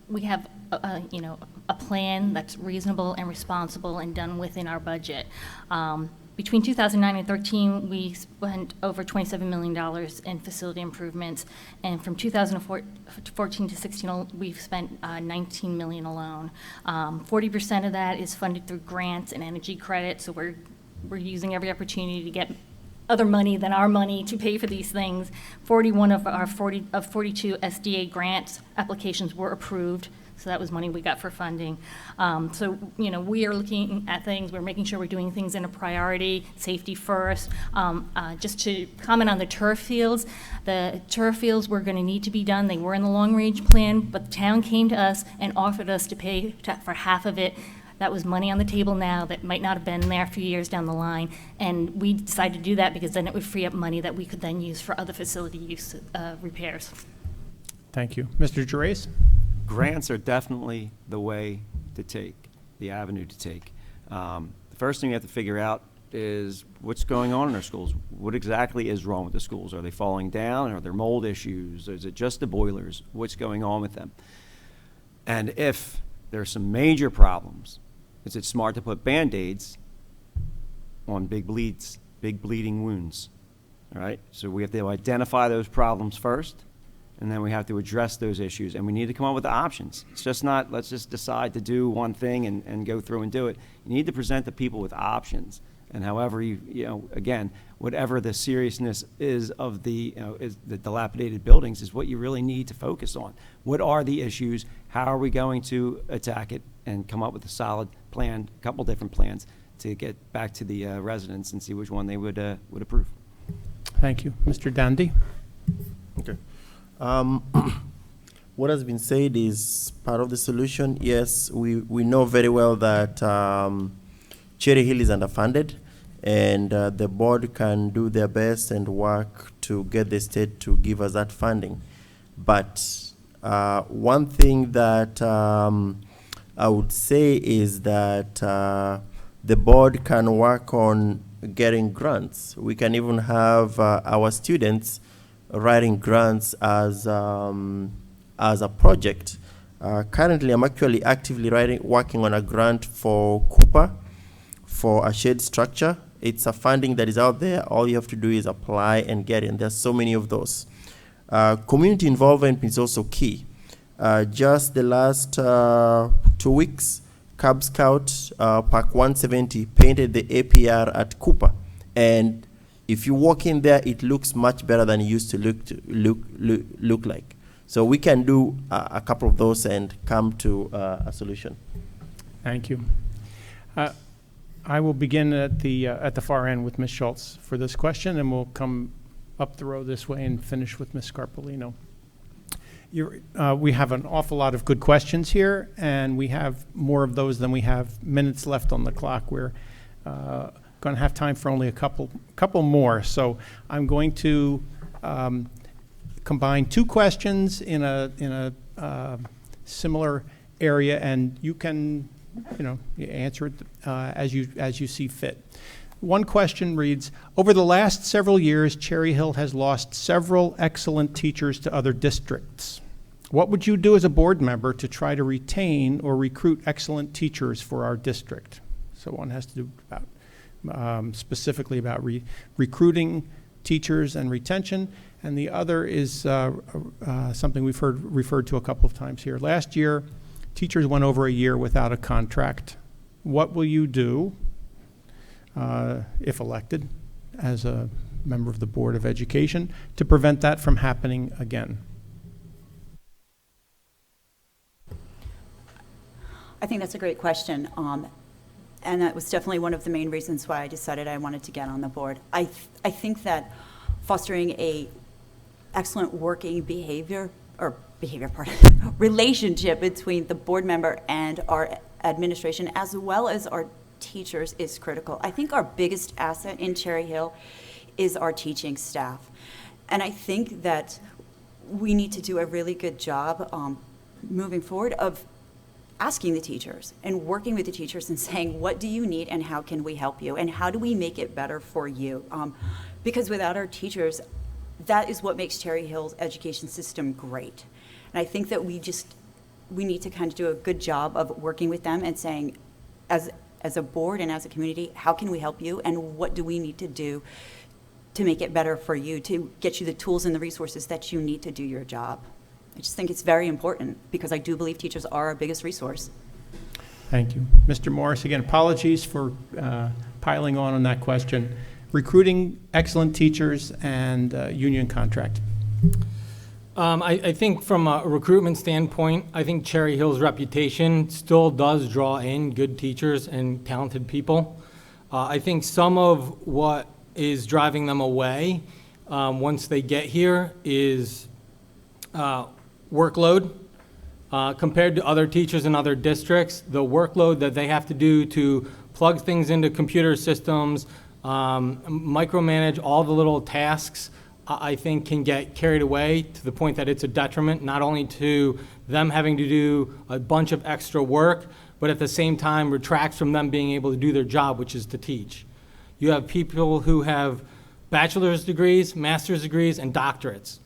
we have a plan that's reasonable and responsible and done within our budget. Between 2009 and 13, we spent over $27 million in facility improvements, and from 2014 to 16, we've spent $19 million alone. 40% of that is funded through grants and energy credits, so we're using every opportunity to get other money than our money to pay for these things. 41 of our 42 SDA grant applications were approved. So that was money we got for funding. So, we are looking at things, we're making sure we're doing things in a priority, safety first. Just to comment on the turf fields were gonna need to be done. They were in the long-range plan, but the town came to us and offered us to pay for half of it. That was money on the table now that might not have been there a few years down the line. And we decided to do that because then it would free up money that we could then use for other facility use repairs. Thank you. Mr. Gerace? Grants are definitely the way to take, the avenue to take. The first thing you have to figure out is what's going on in our schools. What exactly is wrong with the schools? Are they falling down? Are there mold issues? Is it just the boilers? What's going on with them? And if there's some major problems, is it smart to put Band-Aids on big bleeds, big bleeding wounds? All right, so we have to identify those problems first, and then we have to address those issues, and we need to come up with options. It's just not, let's just decide to do one thing and go through and do it. You need to present the people with options, and however again, whatever the seriousness is of is the dilapidated buildings is what you really need to focus on. What are the issues? How are we going to attack it and come up with a solid plan, a couple different plans to get back to the residents and see which one they would approve. Thank you. Mr. Dandy? Okay. What has been said is part of the solution. Yes, we know very well that Cherry Hill is underfunded, and the board can do their best and work to get the state to give us that funding. But one thing that I would say is that the board can work on getting grants. We can even have our students writing grants as a project. Currently, I'm actually actively working on a grant for Cooper for a shared structure. It's a funding that is out there. All you have to do is apply and get it. And there's so many of those. Community involvement is also key. Just the last 2 weeks, Cub Scout Park 170 painted the APR at Cooper, and if you walk in there, it looks much better than it used to look like. So we can do a couple of those and come to a solution. Thank you. I will begin at the far end with Ms. Schultz for this question, and we'll come up the row this way and finish with Ms. Scarpolino. We have an awful lot of good questions here, and we have more of those than we have minutes left on the clock. We're going to have time for only a couple more. So I'm going to combine two questions in a similar area, and you can answer it as you see fit. One question reads, over the last several years, Cherry Hill has lost several excellent teachers to other districts. What would you do as a board member to try to retain or recruit excellent teachers for our district? So one has to do about specifically about recruiting teachers and retention, and the other is something we've heard referred to a couple of times here. Last year, teachers went over a year without a contract. What will you do, if elected, as a member of the Board of Education, to prevent that from happening again? I think that's a great question. And that was definitely one of the main reasons why I decided I wanted to get on the board. I think that fostering a excellent working relationship between the board member and our administration, as well as our teachers, is critical. I think our biggest asset in Cherry Hill is our teaching staff. And I think that we need to do a really good job moving forward of asking the teachers and working with the teachers and saying, what do you need and how can we help you? And how do we make it better for you? Because without our teachers, that is what makes Cherry Hill's education system great. And I think that we need to kind of do a good job of working with them and saying, as as a board and as a community, how can we help you, and what do we need to do to make it better for you, to get you the tools and the resources that you need to do your job. I just think it's very important, because I do believe teachers are our biggest resource. Thank you. Mr. Morris, again, apologies for piling on that question. Recruiting excellent teachers and union contract. I think from a recruitment standpoint, I think Cherry Hill's reputation still does draw in good teachers and talented people. I think some of what is driving them away once they get here is workload. Compared to other teachers in other districts, the workload that they have to do to plug things into computer systems, micromanage all the little tasks, I think can get carried away to the point that it's a detriment, not only to them having to do a bunch of extra work, but at the same time retracts from them being able to do their job, which is to teach. You have people who have bachelor's degrees, master's degrees, and doctorates.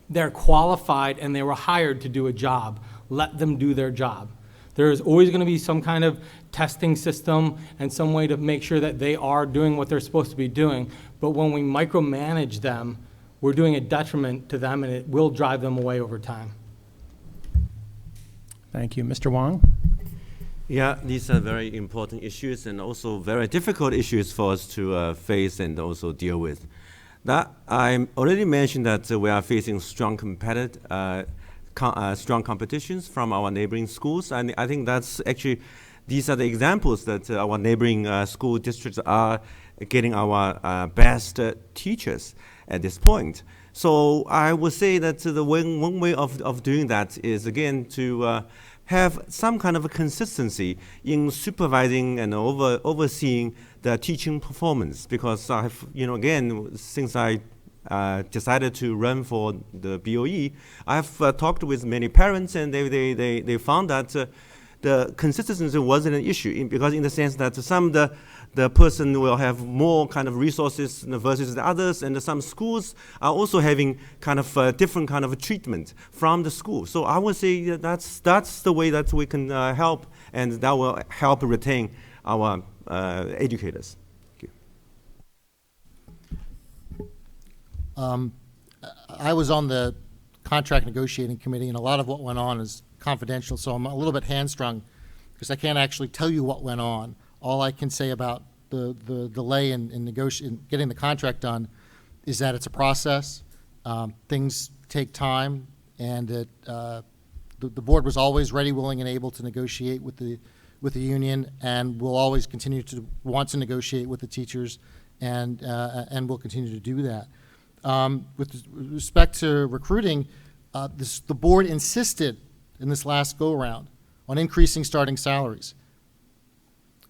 They're qualified and they were hired to do a job. Let them do their job. There is always going to be some kind of testing system and some way to make sure that they are doing what they're supposed to be doing. But when we micromanage them, we're doing a detriment to them, and it will drive them away over time. Thank you. Mr. Wong? Yeah, these are very important issues and also very difficult issues for us to face and also deal with. That I already mentioned that we are facing strong strong competitions from our neighboring schools, and I think that's actually, these are the examples that our neighboring school districts are getting our best teachers at this point. So I would say that the one way of doing that is, again, to have some kind of a consistency in supervising and overseeing the teaching performance, because I've, again, since I decided to run for the BOE, I've talked with many parents, and they found that the consistency wasn't an issue, because in the sense that some the person will have more kind of resources versus the others, and some schools are also having kind of different kind of treatment from the school. So I would say that's the way that we can help, and that will help retain our educators. Thank you. I was on the contract negotiating committee, and a lot of what went on is confidential, so I'm a little bit hamstrung because I can't actually tell you what went on. All I can say about the delay in getting the contract done is that it's a process. Things take time, and the board was always ready, willing, and able to negotiate with the union, and will always continue to want to negotiate with the teachers, and will continue to do that. With respect to recruiting, the board insisted in this last go-around on increasing starting salaries.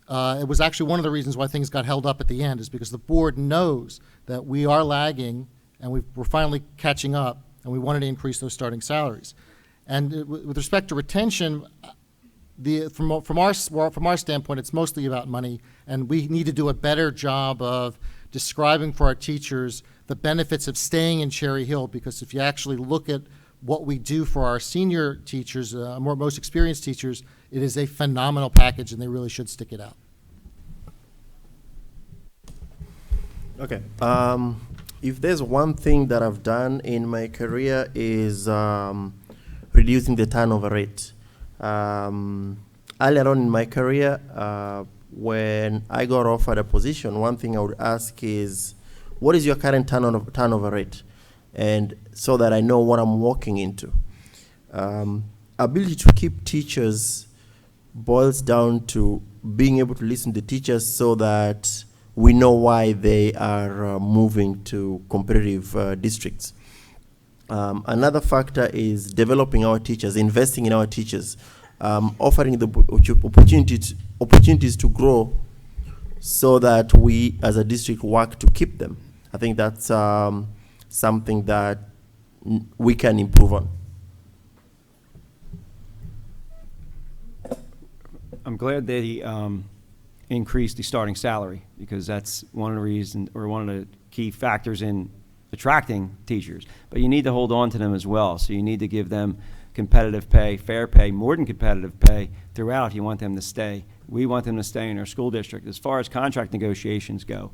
It was actually one of the reasons why things got held up at the end, is because the board knows that we are lagging and we're finally catching up, and we wanted to increase those starting salaries. And with respect to retention, from our standpoint, it's mostly about money, and we need to do a better job of describing for our teachers the benefits of staying in Cherry Hill, because if you actually look at what we do for our senior teachers, most experienced teachers, it is a phenomenal package, and they really should stick it out. Okay. If there's one thing that I've done in my career is reducing the turnover rate. Earlier on in my career, when I got offered a position, one thing I would ask is, what is your current turnover rate? And so that I know what I'm walking into. Ability to keep teachers boils down to being able to listen to teachers so that we know why they are moving to competitive districts. Another factor is developing our teachers, investing in our teachers, offering the opportunities to grow so that we as a district work to keep them. I think that's something that we can improve on. I'm glad that he increased the starting salary, because that's one of the reasons, or one of the key factors in attracting teachers. But you need to hold on to them as well. So you need to give them competitive pay, fair pay, more than competitive pay throughout. You want them to stay We want them to stay in our school district. As far as contract negotiations go,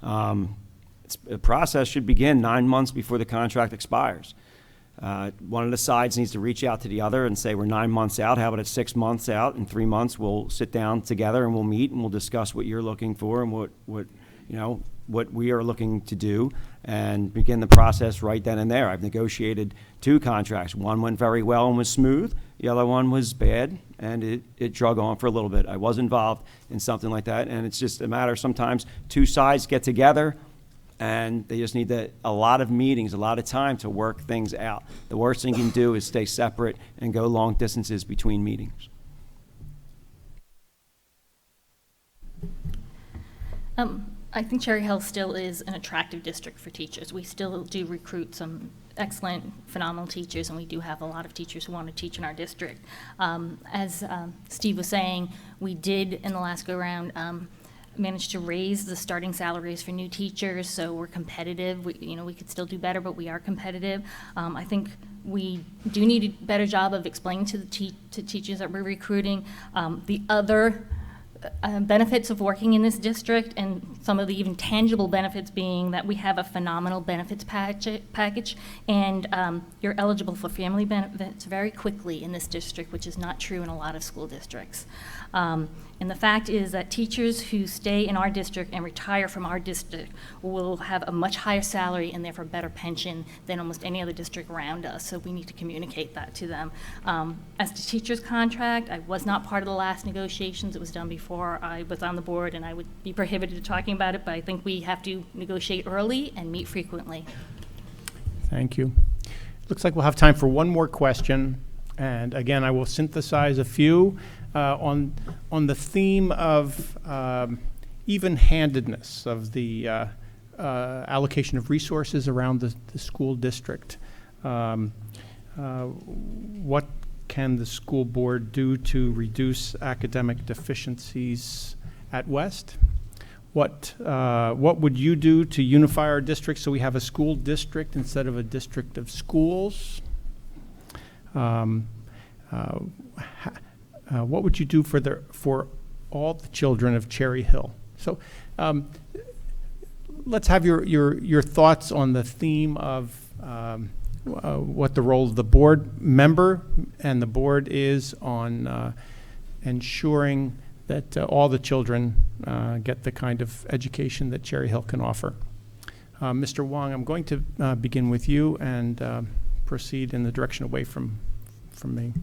the process should begin 9 months before the contract expires. One of the sides needs to reach out to the other and say, we're 9 months out. How about it's 6 months out? In 3 months, we'll sit down together and we'll meet and we'll discuss what you're looking for and what we are looking to do, and begin the process right then and there. I've negotiated 2 contracts. One went very well and was smooth. The other one was bad, and it drug on for a little bit. I was involved in something like that, and it's just a matter, sometimes 2 sides get together and they just need a lot of meetings, a lot of time to work things out. The worst thing you can do is stay separate and go long distances between meetings. I think Cherry Hill still is an attractive district for teachers. We still do recruit some excellent, phenomenal teachers, and we do have a lot of teachers who want to teach in our district. As Steve was saying, we did, in the last go-round, manage to raise the starting salaries for new teachers, so we're competitive. We could still do better, but we are competitive. I think we do need a better job of explaining to to teachers that we're recruiting the other benefits of working in this district, and some of the even tangible benefits being that we have a phenomenal benefits package, and you're eligible for family benefits very quickly in this district, which is not true in a lot of school districts. And the fact is that teachers who stay in our district and retire from our district will have a much higher salary and therefore better pension than almost any other district around us, so we need to communicate that to them. As to teachers' contract, I was not part of the last negotiations. It was done before I was on the board, and I would be prohibited of talking about it, but I think we have to negotiate early and meet frequently. Thank you. Looks like we'll have time for one more question. And again, I will synthesize a few on the theme of even-handedness of the allocation of resources around the school district. What can the school board do to reduce academic deficiencies at West? What would you do to unify our district so we have a school district instead of a district of schools? What would you do for all the children of Cherry Hill? So let's have your thoughts on the theme of what the role of the board member and the board is on ensuring that all the children get the kind of education that Cherry Hill can offer. Mr. Wong, I'm going to begin with you and proceed in the direction away from me.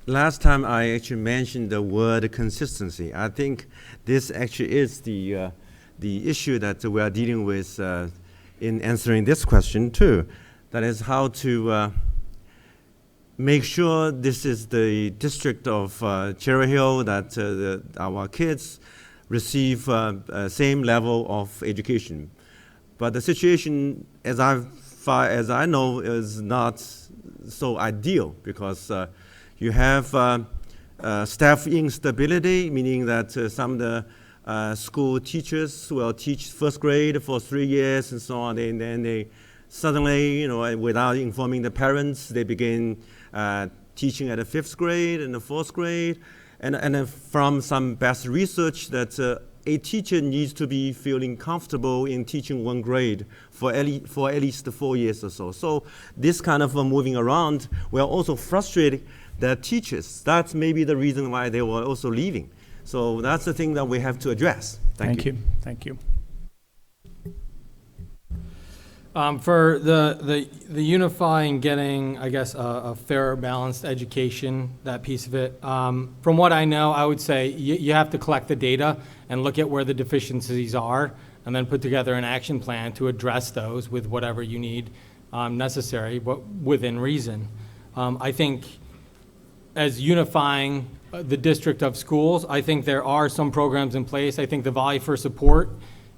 Last time I actually mentioned the word consistency. I think this actually is the issue that we are dealing with in answering this question too. That is how to make sure this is the district of Cherry Hill, that our kids receive same level of education. But the situation, as far as I know, is not so ideal, because you have staff instability, meaning that some of the school teachers will teach first grade for 3 years and so on, and then they suddenly, without informing the parents, they begin teaching at the 5th grade and the 4th grade. And then from some best research that a teacher needs to be feeling comfortable in teaching 1 grade for at least 4 years or so. So this kind of moving around will also frustrate the teachers. That's maybe the reason why they were also leaving. So that's the thing that we have to address. Thank you. Thank you. For the unifying, getting, I guess, a fair, balanced education, that piece of it, from what I know, I would say you have to collect the data and look at where the deficiencies are, and then put together an action plan to address those with whatever you need necessary, but within reason. I think as unifying the district of schools, I think there are some programs in place. I think the Volley for Support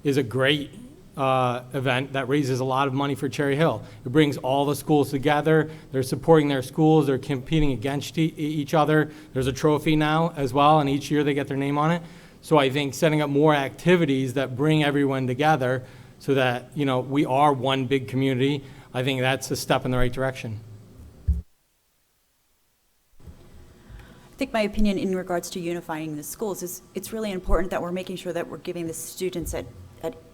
is a great event that raises a lot of money for Cherry Hill. It brings all the schools together. They're supporting their schools. They're competing against each other. There's a trophy now as well, and each year they get their name on it. So I think setting up more activities that bring everyone together so that, we are one big community, I think that's a step in the right direction. think my opinion in regards to unifying the schools is it's really important that we're making sure that we're giving the students at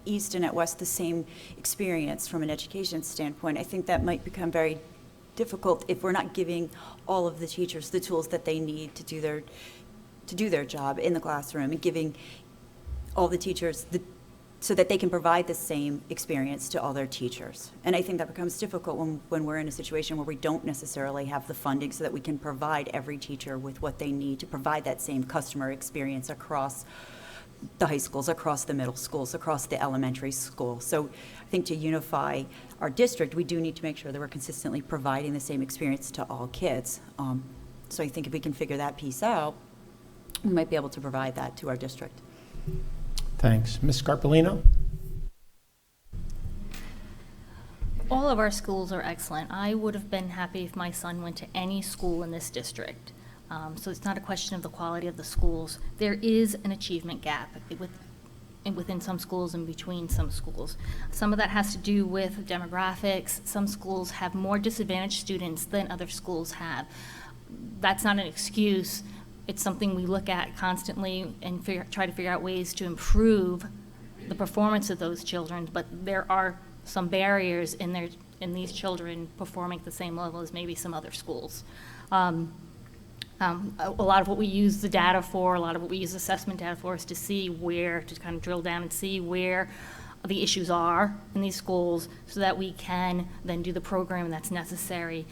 East and at West the same experience from an education standpoint. I think that might become very difficult if we're not giving all of the teachers the tools that they need to do their job in the classroom, and giving all the teachers so that they can provide the same experience to all their teachers. And I think that becomes difficult when we're in a situation where we don't necessarily have the funding so that we can provide every teacher with what they need to provide that same customer experience across the high schools, across the middle schools, across the elementary schools. So I think to unify our district, we do need to make sure that we're consistently providing the same experience to all kids. So I think if we can figure that piece out, we might be able to provide that to our district. Thanks. Ms. Scarpolino? All of our schools are excellent. I would have been happy if my son went to any school in this district. So it's not a question of the quality of the schools. There is an achievement gap within some schools and between some schools. Some of that has to do with demographics. Some schools have more disadvantaged students than other schools have. That's not an excuse. It's something we look at constantly and try to figure out ways to improve the performance of those children, but there are some barriers in these children performing at the same level as maybe some other schools. A lot of what we use the data for, a lot of what we use assessment data for, is to see where, to kind of drill down and see where the issues are in these schools so that we can then do the programming that's necessary.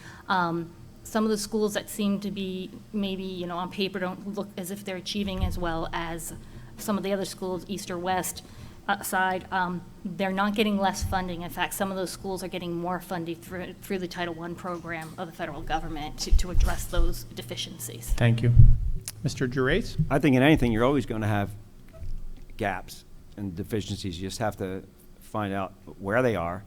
Some of the schools that seem to be maybe, on paper don't look as if they're achieving as well as some of the other schools, East or West side, they're not getting less funding. In fact, some of those schools are getting more funding through the Title I program of the federal government to address those deficiencies. Thank you. Mr. Gerace? I think in anything, you're always going to have gaps and deficiencies. You just have to find out where they are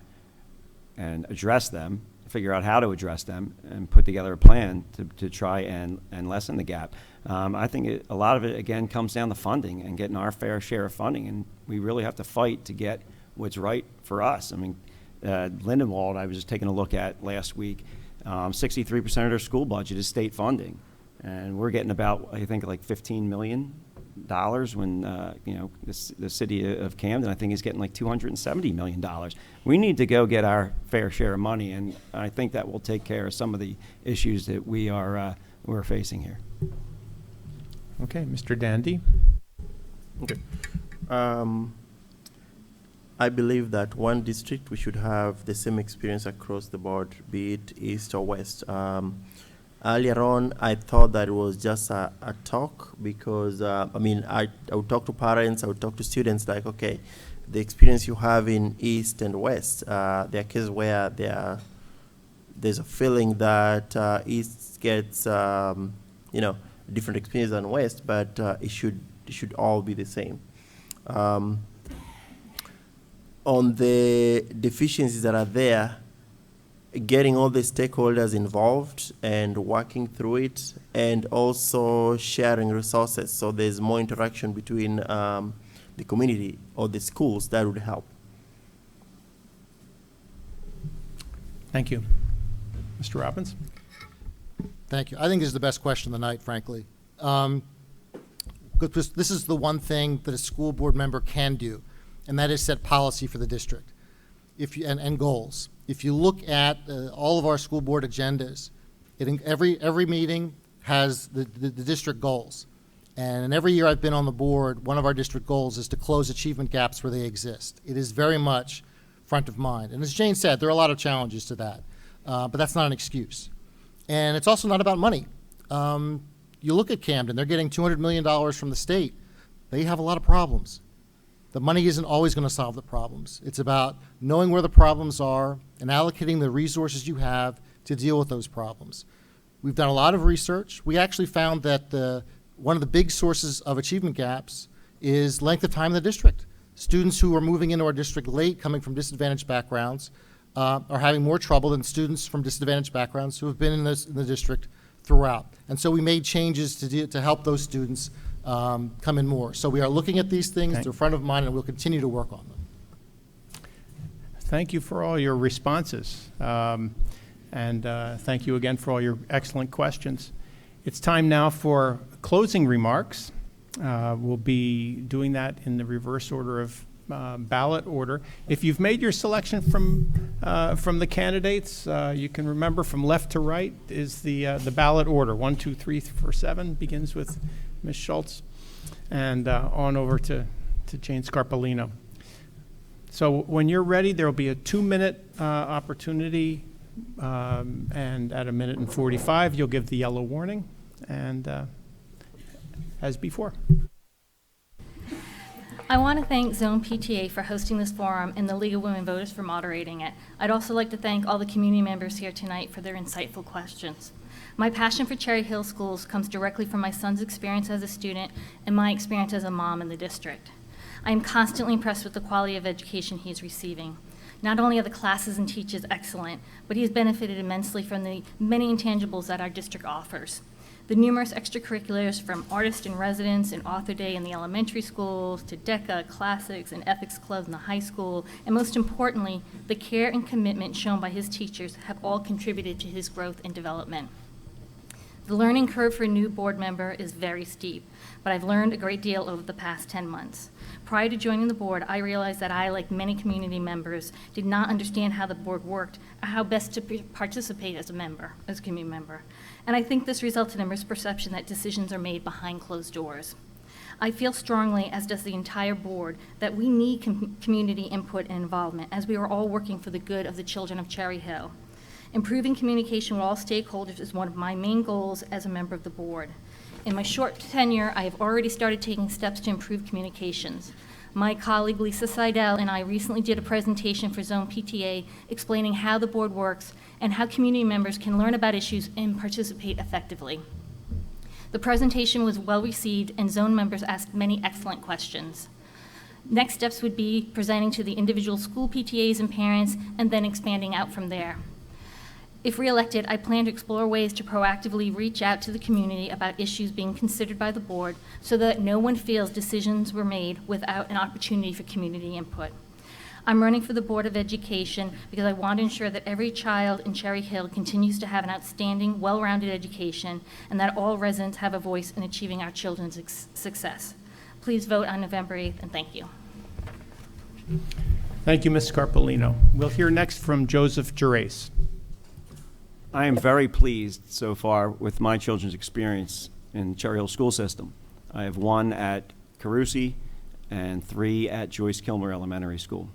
and address them, figure out how to address them, and put together a plan to try and lessen the gap. I think a lot of it, again, comes down to funding and getting our fair share of funding, and we really have to fight to get what's right for us. I mean, Lindenwold, I was just taking a look at last week, 63% of their school budget is state funding, and we're getting about, I think, like $15 million when, the city of Camden, I think, is getting like $270 million. We need to go get our fair share of money, and I think that will take care of some of the issues that we're facing here. Okay, Mr. Dandy? Okay. I believe that one district, we should have the same experience across the board, be it East or West. Earlier on, I thought that it was just a talk because, I would talk to parents, I would talk to students like, okay, the experience you have in East and West, there are cases where there's a feeling that East gets, different experience than West, but it should all be the same. On the deficiencies that are there, getting all the stakeholders involved and working through it, and also sharing resources so there's more interaction between the community or the schools, that would help. Thank you. Mr. Robbins? Thank you. I think this is the best question of the night, frankly. Because this is the one thing that a school board member can do, and that is set policy for the district and goals. If you look at all of our school board agendas, every meeting has the district goals. And every year I've been on the board, one of our district goals is to close achievement gaps where they exist. It is very much front of mind. And as Jane said, there are a lot of challenges to that, but that's not an excuse. And it's also not about money. You look at Camden, they're getting $200 million from the state. They have a lot of problems. The money isn't always going to solve the problems. It's about knowing where the problems are and allocating the resources you have to deal with those problems. We've done a lot of research. We actually found that one of the big sources of achievement gaps is length of time in the district. Students who are moving into our district late, coming from disadvantaged backgrounds, are having more trouble than students from disadvantaged backgrounds who have been in the district throughout. And so we made changes to help those students come in more. So we are looking at these things. They're front of mind, and we'll continue to work on them. Thank you for all your responses. And thank you again for all your excellent questions. It's time now for closing remarks. We'll be doing that in the reverse order of ballot order. If you've made your selection from the candidates, you can remember from left to right is the ballot order. 1, 2, 3, 4, 7 begins with Ms. Schultz, and on over to Jane Scarpolino. So when you're ready, there will be a 2-minute opportunity, and at 1:45, you'll give the yellow warning, and as before. I want to thank Zone PTA for hosting this forum and the League of Women Voters for moderating it. I'd also like to thank all the community members here tonight for their insightful questions. My passion for Cherry Hill Schools comes directly from my son's experience as a student and my experience as a mom in the district. I am constantly impressed with the quality of education he is receiving. Not only are the classes and teachers excellent, but he has benefited immensely from the many intangibles that our district offers. The numerous extracurriculars from Artist in Residence and Author Day in the elementary schools to DECA, Classics, and Ethics Clubs in the high school, and most importantly, the care and commitment shown by his teachers have all contributed to his growth and development. The learning curve for a new board member is very steep, but I've learned a great deal over the past 10 months. Prior to joining the board, I realized that I, like many community members, did not understand how the board worked or how best to participate as a community member. And I think this resulted in a misperception that decisions are made behind closed doors. I feel strongly, as does the entire board, that we need community input and involvement as we are all working for the good of the children of Cherry Hill. Improving communication with all stakeholders is one of my main goals as a member of the board. In my short tenure, I have already started taking steps to improve communications. My colleague Lisa Seidel and I recently did a presentation for Zone PTA explaining how the board works and how community members can learn about issues and participate effectively. The presentation was well received and Zone members asked many excellent questions. Next steps would be presenting to the individual school PTAs and parents and then expanding out from there. If reelected, I plan to explore ways to proactively reach out to the community about issues being considered by the board so that no one feels decisions were made without an opportunity for community input. I'm running for the Board of Education because I want to ensure that every child in Cherry Hill continues to have an outstanding, well-rounded education and that all residents have a voice in achieving our children's success. Please vote on November 8th, and thank you. Thank you, Ms. Scarpolino. We'll hear next from Joseph Gerace. I am very pleased so far with my children's experience in the Cherry Hill school system. I have 1 at Carusi and 3 at Joyce Kilmer Elementary School.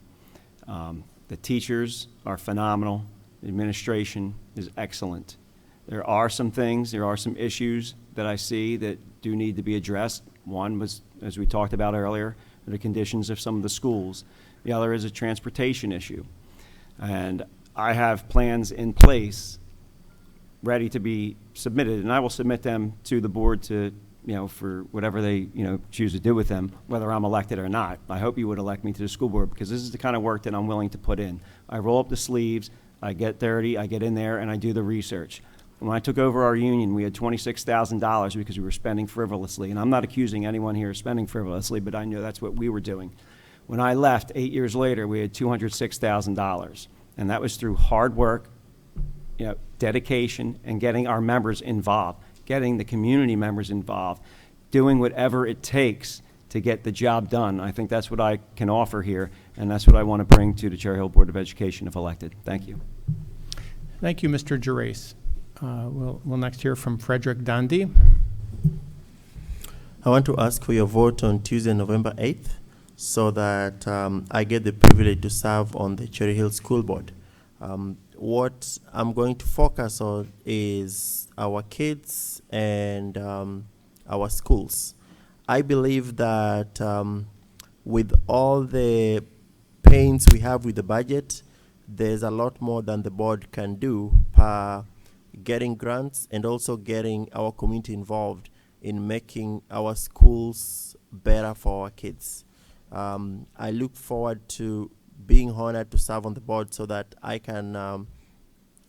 The teachers are phenomenal. The administration is excellent. There are some issues that I see that do need to be addressed. One was, as we talked about earlier, the conditions of some of the schools. The other is a transportation issue. And I have plans in place ready to be submitted, and I will submit them to the board to, for whatever they, choose to do with them, whether I'm elected or not. I hope you would elect me to the school board because this is the kind of work that I'm willing to put in. I roll up the sleeves, I get dirty, I get in there, and I do the research. When I took over our union, we had $26,000 because we were spending frivolously, and I'm not accusing anyone here of spending frivolously, but I know that's what we were doing. When I left 8 years later, we had $206,000, and that was through hard work, dedication, and getting our members involved, getting the community members involved, doing whatever it takes to get the job done. I think that's what I can offer here, and that's what I want to bring to the Cherry Hill Board of Education if elected. Thank you. Thank you, Mr. Gerace. We'll next hear from Frederick Dundee. I want to ask for your vote on Tuesday, November 8th, so that I get the privilege to serve on the Cherry Hill School Board. What I'm going to focus on is our kids and our schools. I believe that with all the pains we have with the budget, there's a lot more than the board can do per getting grants and also getting our community involved in making our schools better for our kids. I look forward to being honored to serve on the board so that I can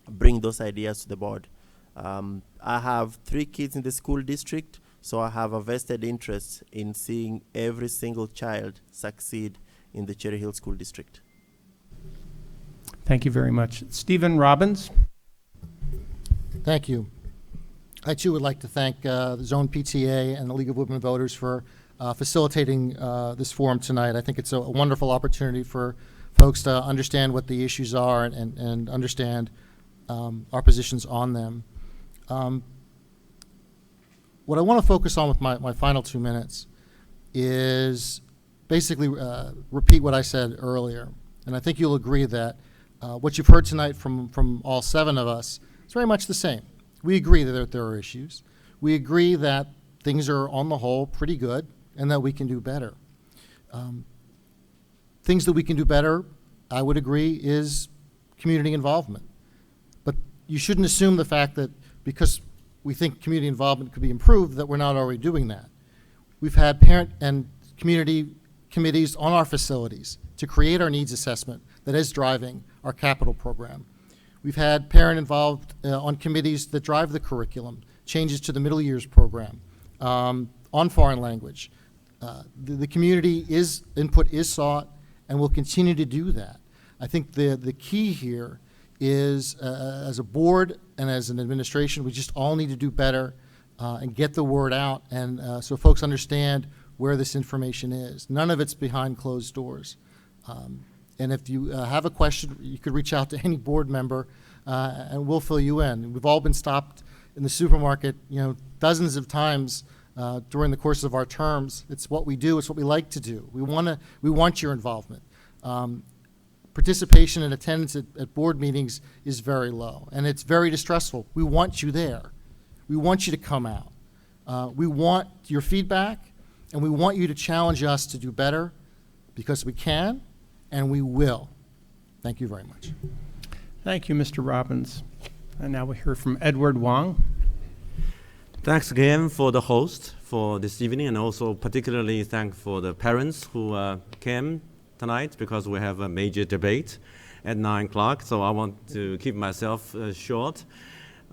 bring those ideas to the board. I have 3 kids in the school district, so I have a vested interest in seeing every single child succeed in the Cherry Hill School District. Thank you very much. Stephen Robbins. Thank you. I too would like to thank the Zone PTA and the League of Women Voters for facilitating this forum tonight. I think it's a wonderful opportunity for folks to understand what the issues are and understand our positions on them. What I want to focus on with my final 2 minutes is basically repeat what I said earlier. And I think you'll agree that what you've heard tonight from all 7 of us is very much the same. We agree that there are issues. We agree that things are, on the whole, pretty good and that we can do better. Things that we can do better, I would agree, is community involvement. But you shouldn't assume the fact that because we think community involvement could be improved that we're not already doing that. We've had parent and community committees on our facilities to create our needs assessment that is driving our capital program. We've had parent involved on committees that drive the curriculum, changes to the middle years program, on foreign language. The community input is sought and will continue to do that. I think the key here is as a board and as an administration, we just all need to do better and get the word out and so folks understand where this information is. None of it's behind closed doors. And if you have a question, you could reach out to any board member and we'll fill you in. We've all been stopped in the supermarket, dozens of times during the course of our terms. It's what we do. It's what we like to do. We want your involvement. Participation and attendance at board meetings is very low, and it's very distressful. We want you there. We want you to come out. We want your feedback, and we want you to challenge us to do better because we can and we will. Thank you very much. Thank you, Mr. Robbins. And now we'll hear from Edward Wong. Thanks again for the host for this evening, and also particularly thank for the parents who came tonight because we have a major debate at 9 o'clock, so I want to keep myself short.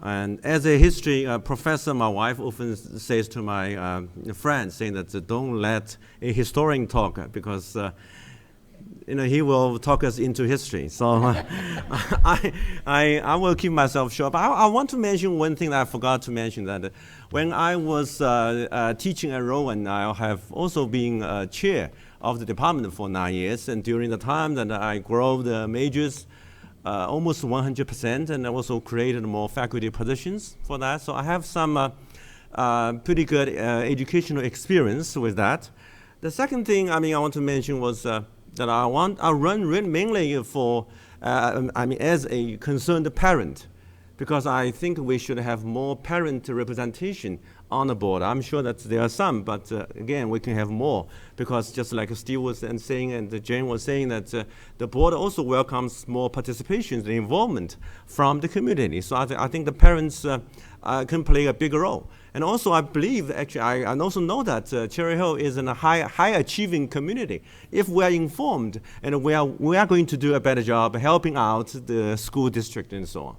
And as a history professor, my wife often says to my friends, saying that don't let a historian talk because he will talk us into history. So I will keep myself short. But I want to mention one thing that I forgot to mention, that when I was teaching at Rowan, I have also been chair of the department for 9 years. And during the time that I grew the majors almost 100%, and I also created more faculty positions for that. So I have some pretty good educational experience with that. The second thing I want to mention was that I run mainly for, as a concerned parent, because I think we should have more parent representation on the board. I'm sure that there are some, but again, we can have more, because just like Steve was saying and Jane was saying, that the board also welcomes more participation and involvement from the community. So I think the parents can play a bigger role. And also, I believe, actually, I also know that Cherry Hill is in a high achieving community. If we are informed, and we are going to do a better job helping out the school district and so on.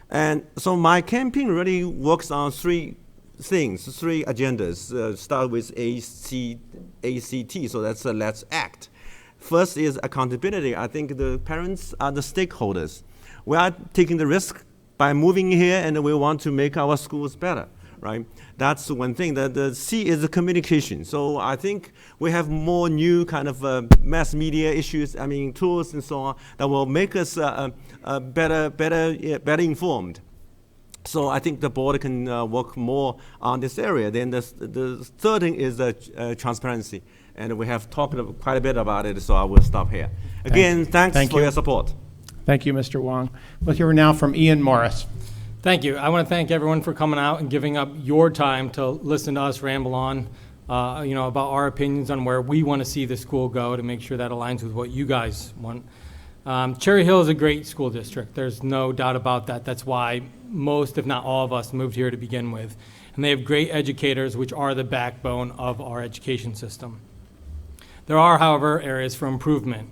And so my campaign really works on 3 things, 3 agendas. Start with ACT, so that's Let's Act. First is accountability. I think the parents are the stakeholders. We are taking the risk by moving here, and we want to make our schools better. Right? That's one thing. The C is the communication. So I think we have more new kind of mass media issues, tools and so on, that will make us better informed. So I think the board can work more on this area. Then the third thing is transparency. And we have talked quite a bit about it, so I will stop here. Again, thanks for your support. Thank you, Mr. Wong. We'll hear now from Ian Morris. Thank you. I want to thank everyone for coming out and giving up your time to listen to us ramble on, about our opinions on where we want to see the school go, to make sure that aligns with what you guys want. Cherry Hill is a great school district. There's no doubt about that. That's why most, if not all of us, moved here to begin with. And they have great educators, which are the backbone of our education system. There are, however, areas for improvement.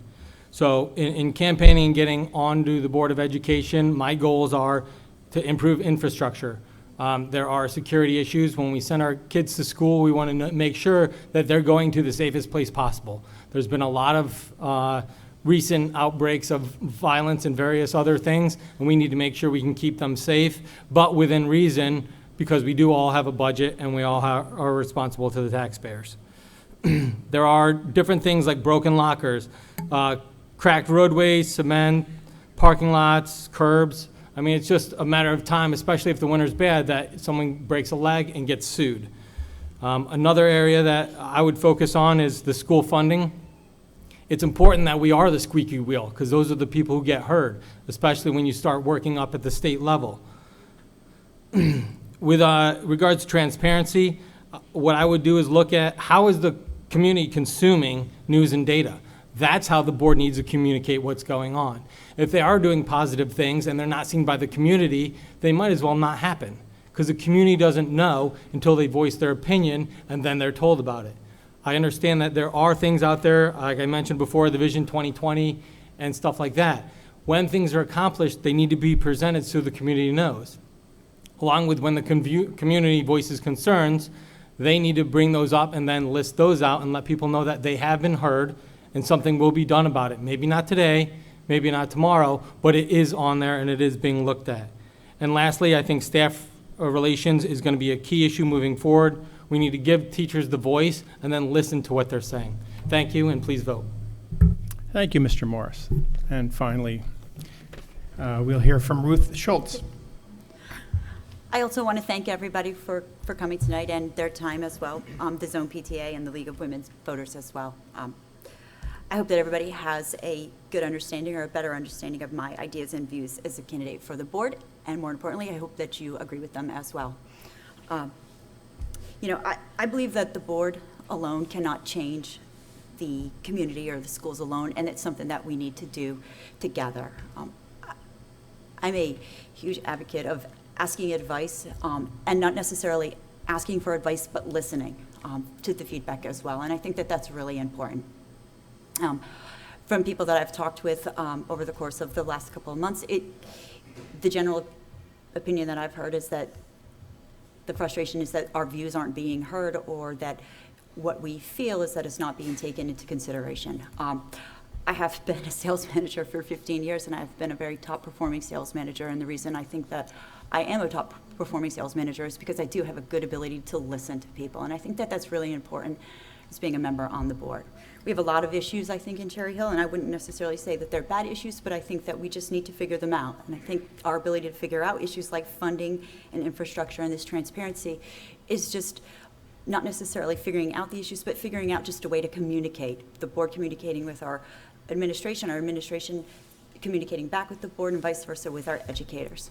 So in campaigning and getting onto the Board of Education, my goals are to improve infrastructure. There are security issues. When we send our kids to school, we want to make sure that they're going to the safest place possible. There's been a lot of recent outbreaks of violence and various other things, and we need to make sure we can keep them safe, but within reason, because we do all have a budget and we all are responsible to the taxpayers. There are different things like broken lockers, cracked roadways, cement, parking lots, curbs. I mean, it's just a matter of time, especially if the winter's bad, that someone breaks a leg and gets sued. Another area that I would focus on is the school funding. It's important that we are the squeaky wheel, because those are the people who get hurt, especially when you start working up at the state level. With regards to transparency, what I would do is look at how is the community consuming news and data. That's how the board needs to communicate what's going on. If they are doing positive things and they're not seen by the community, they might as well not happen, because the community doesn't know until they voice their opinion and then they're told about it. I understand that there are things out there, like I mentioned before, the Vision 2020 and stuff like that. When things are accomplished, they need to be presented so the community knows. Along with when the community voices concerns, they need to bring those up and then list those out and let people know that they have been heard and something will be done about it. Maybe not today, maybe not tomorrow, but it is on there and it is being looked at. And lastly, I think staff relations is going to be a key issue moving forward. We need to give teachers the voice and then listen to what they're saying. Thank you, and please vote. Thank you, Mr. Morris. And finally, we'll hear from Ruth Schultz. I also want to thank everybody for coming tonight and their time as well, the Zone PTA and the League of Women's Voters as well. I hope that everybody has a good understanding or a better understanding of my ideas and views as a candidate for the board, and more importantly, I hope that you agree with them as well. You know, I believe that the board alone cannot change the community or the schools alone, and it's something that we need to do together. I'm a huge advocate of asking advice and not necessarily asking for advice, but listening to the feedback as well, and I think that that's really important. From people that I've talked with over the course of the last couple of months, the general opinion that I've heard is that the frustration is that our views aren't being heard, or that what we feel is that it's not being taken into consideration. I have been a sales manager for 15 years, and I've been a very top performing sales manager, and the reason I think that I am a top performing sales manager is because I do have a good ability to listen to people, and I think that that's really important as being a member on the board. We have a lot of issues, I think, in Cherry Hill, and I wouldn't necessarily say that they're bad issues, but I think that we just need to figure them out. And I think our ability to figure out issues like funding and infrastructure and this transparency is just not necessarily figuring out the issues, but figuring out just a way to communicate. The board communicating with our administration communicating back with the board, and vice versa with our educators.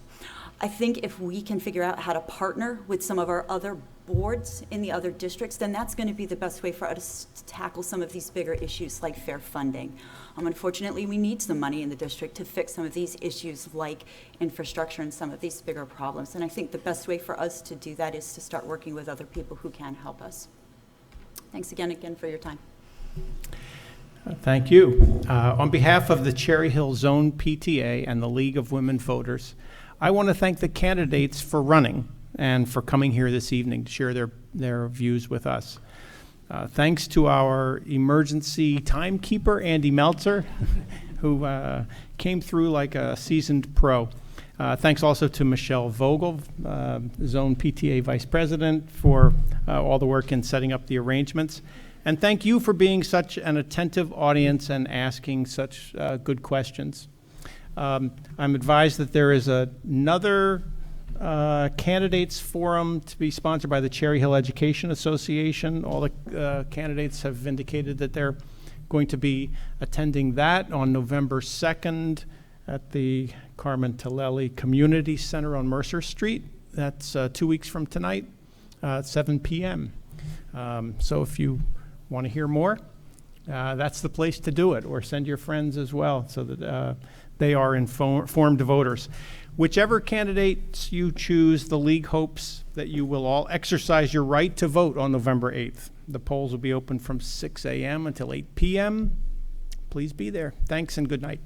I think if we can figure out how to partner with some of our other boards in the other districts, then that's going to be the best way for us to tackle some of these bigger issues like fair funding. Unfortunately, we need some money in the district to fix some of these issues like infrastructure and some of these bigger problems. And I think the best way for us to do that is to start working with other people who can help us. Thanks again for your time. Thank you. On behalf of the Cherry Hill Zone PTA and the League of Women Voters, I want to thank the candidates for running and for coming here this evening to share their views with us. Thanks to our emergency timekeeper, Andy Meltzer, who came through like a seasoned pro. Thanks also to Michelle Vogel, Zone PTA Vice President, for all the work in setting up the arrangements. And thank you for being such an attentive audience and asking such good questions. I'm advised that there is another candidates forum to be sponsored by the Cherry Hill Education Association. All the candidates have indicated that they're going to be attending that on November 2nd at the Carmen Tellelli Community Center on Mercer Street. That's 2 weeks from tonight, 7 p.m. So if you want to hear more, that's the place to do it, or send your friends as well so that they are informed voters. Whichever candidates you choose, the League hopes that you will all exercise your right to vote on November 8th. The polls will be open from 6 a.m. until 8 p.m. Please be there. Thanks and good night.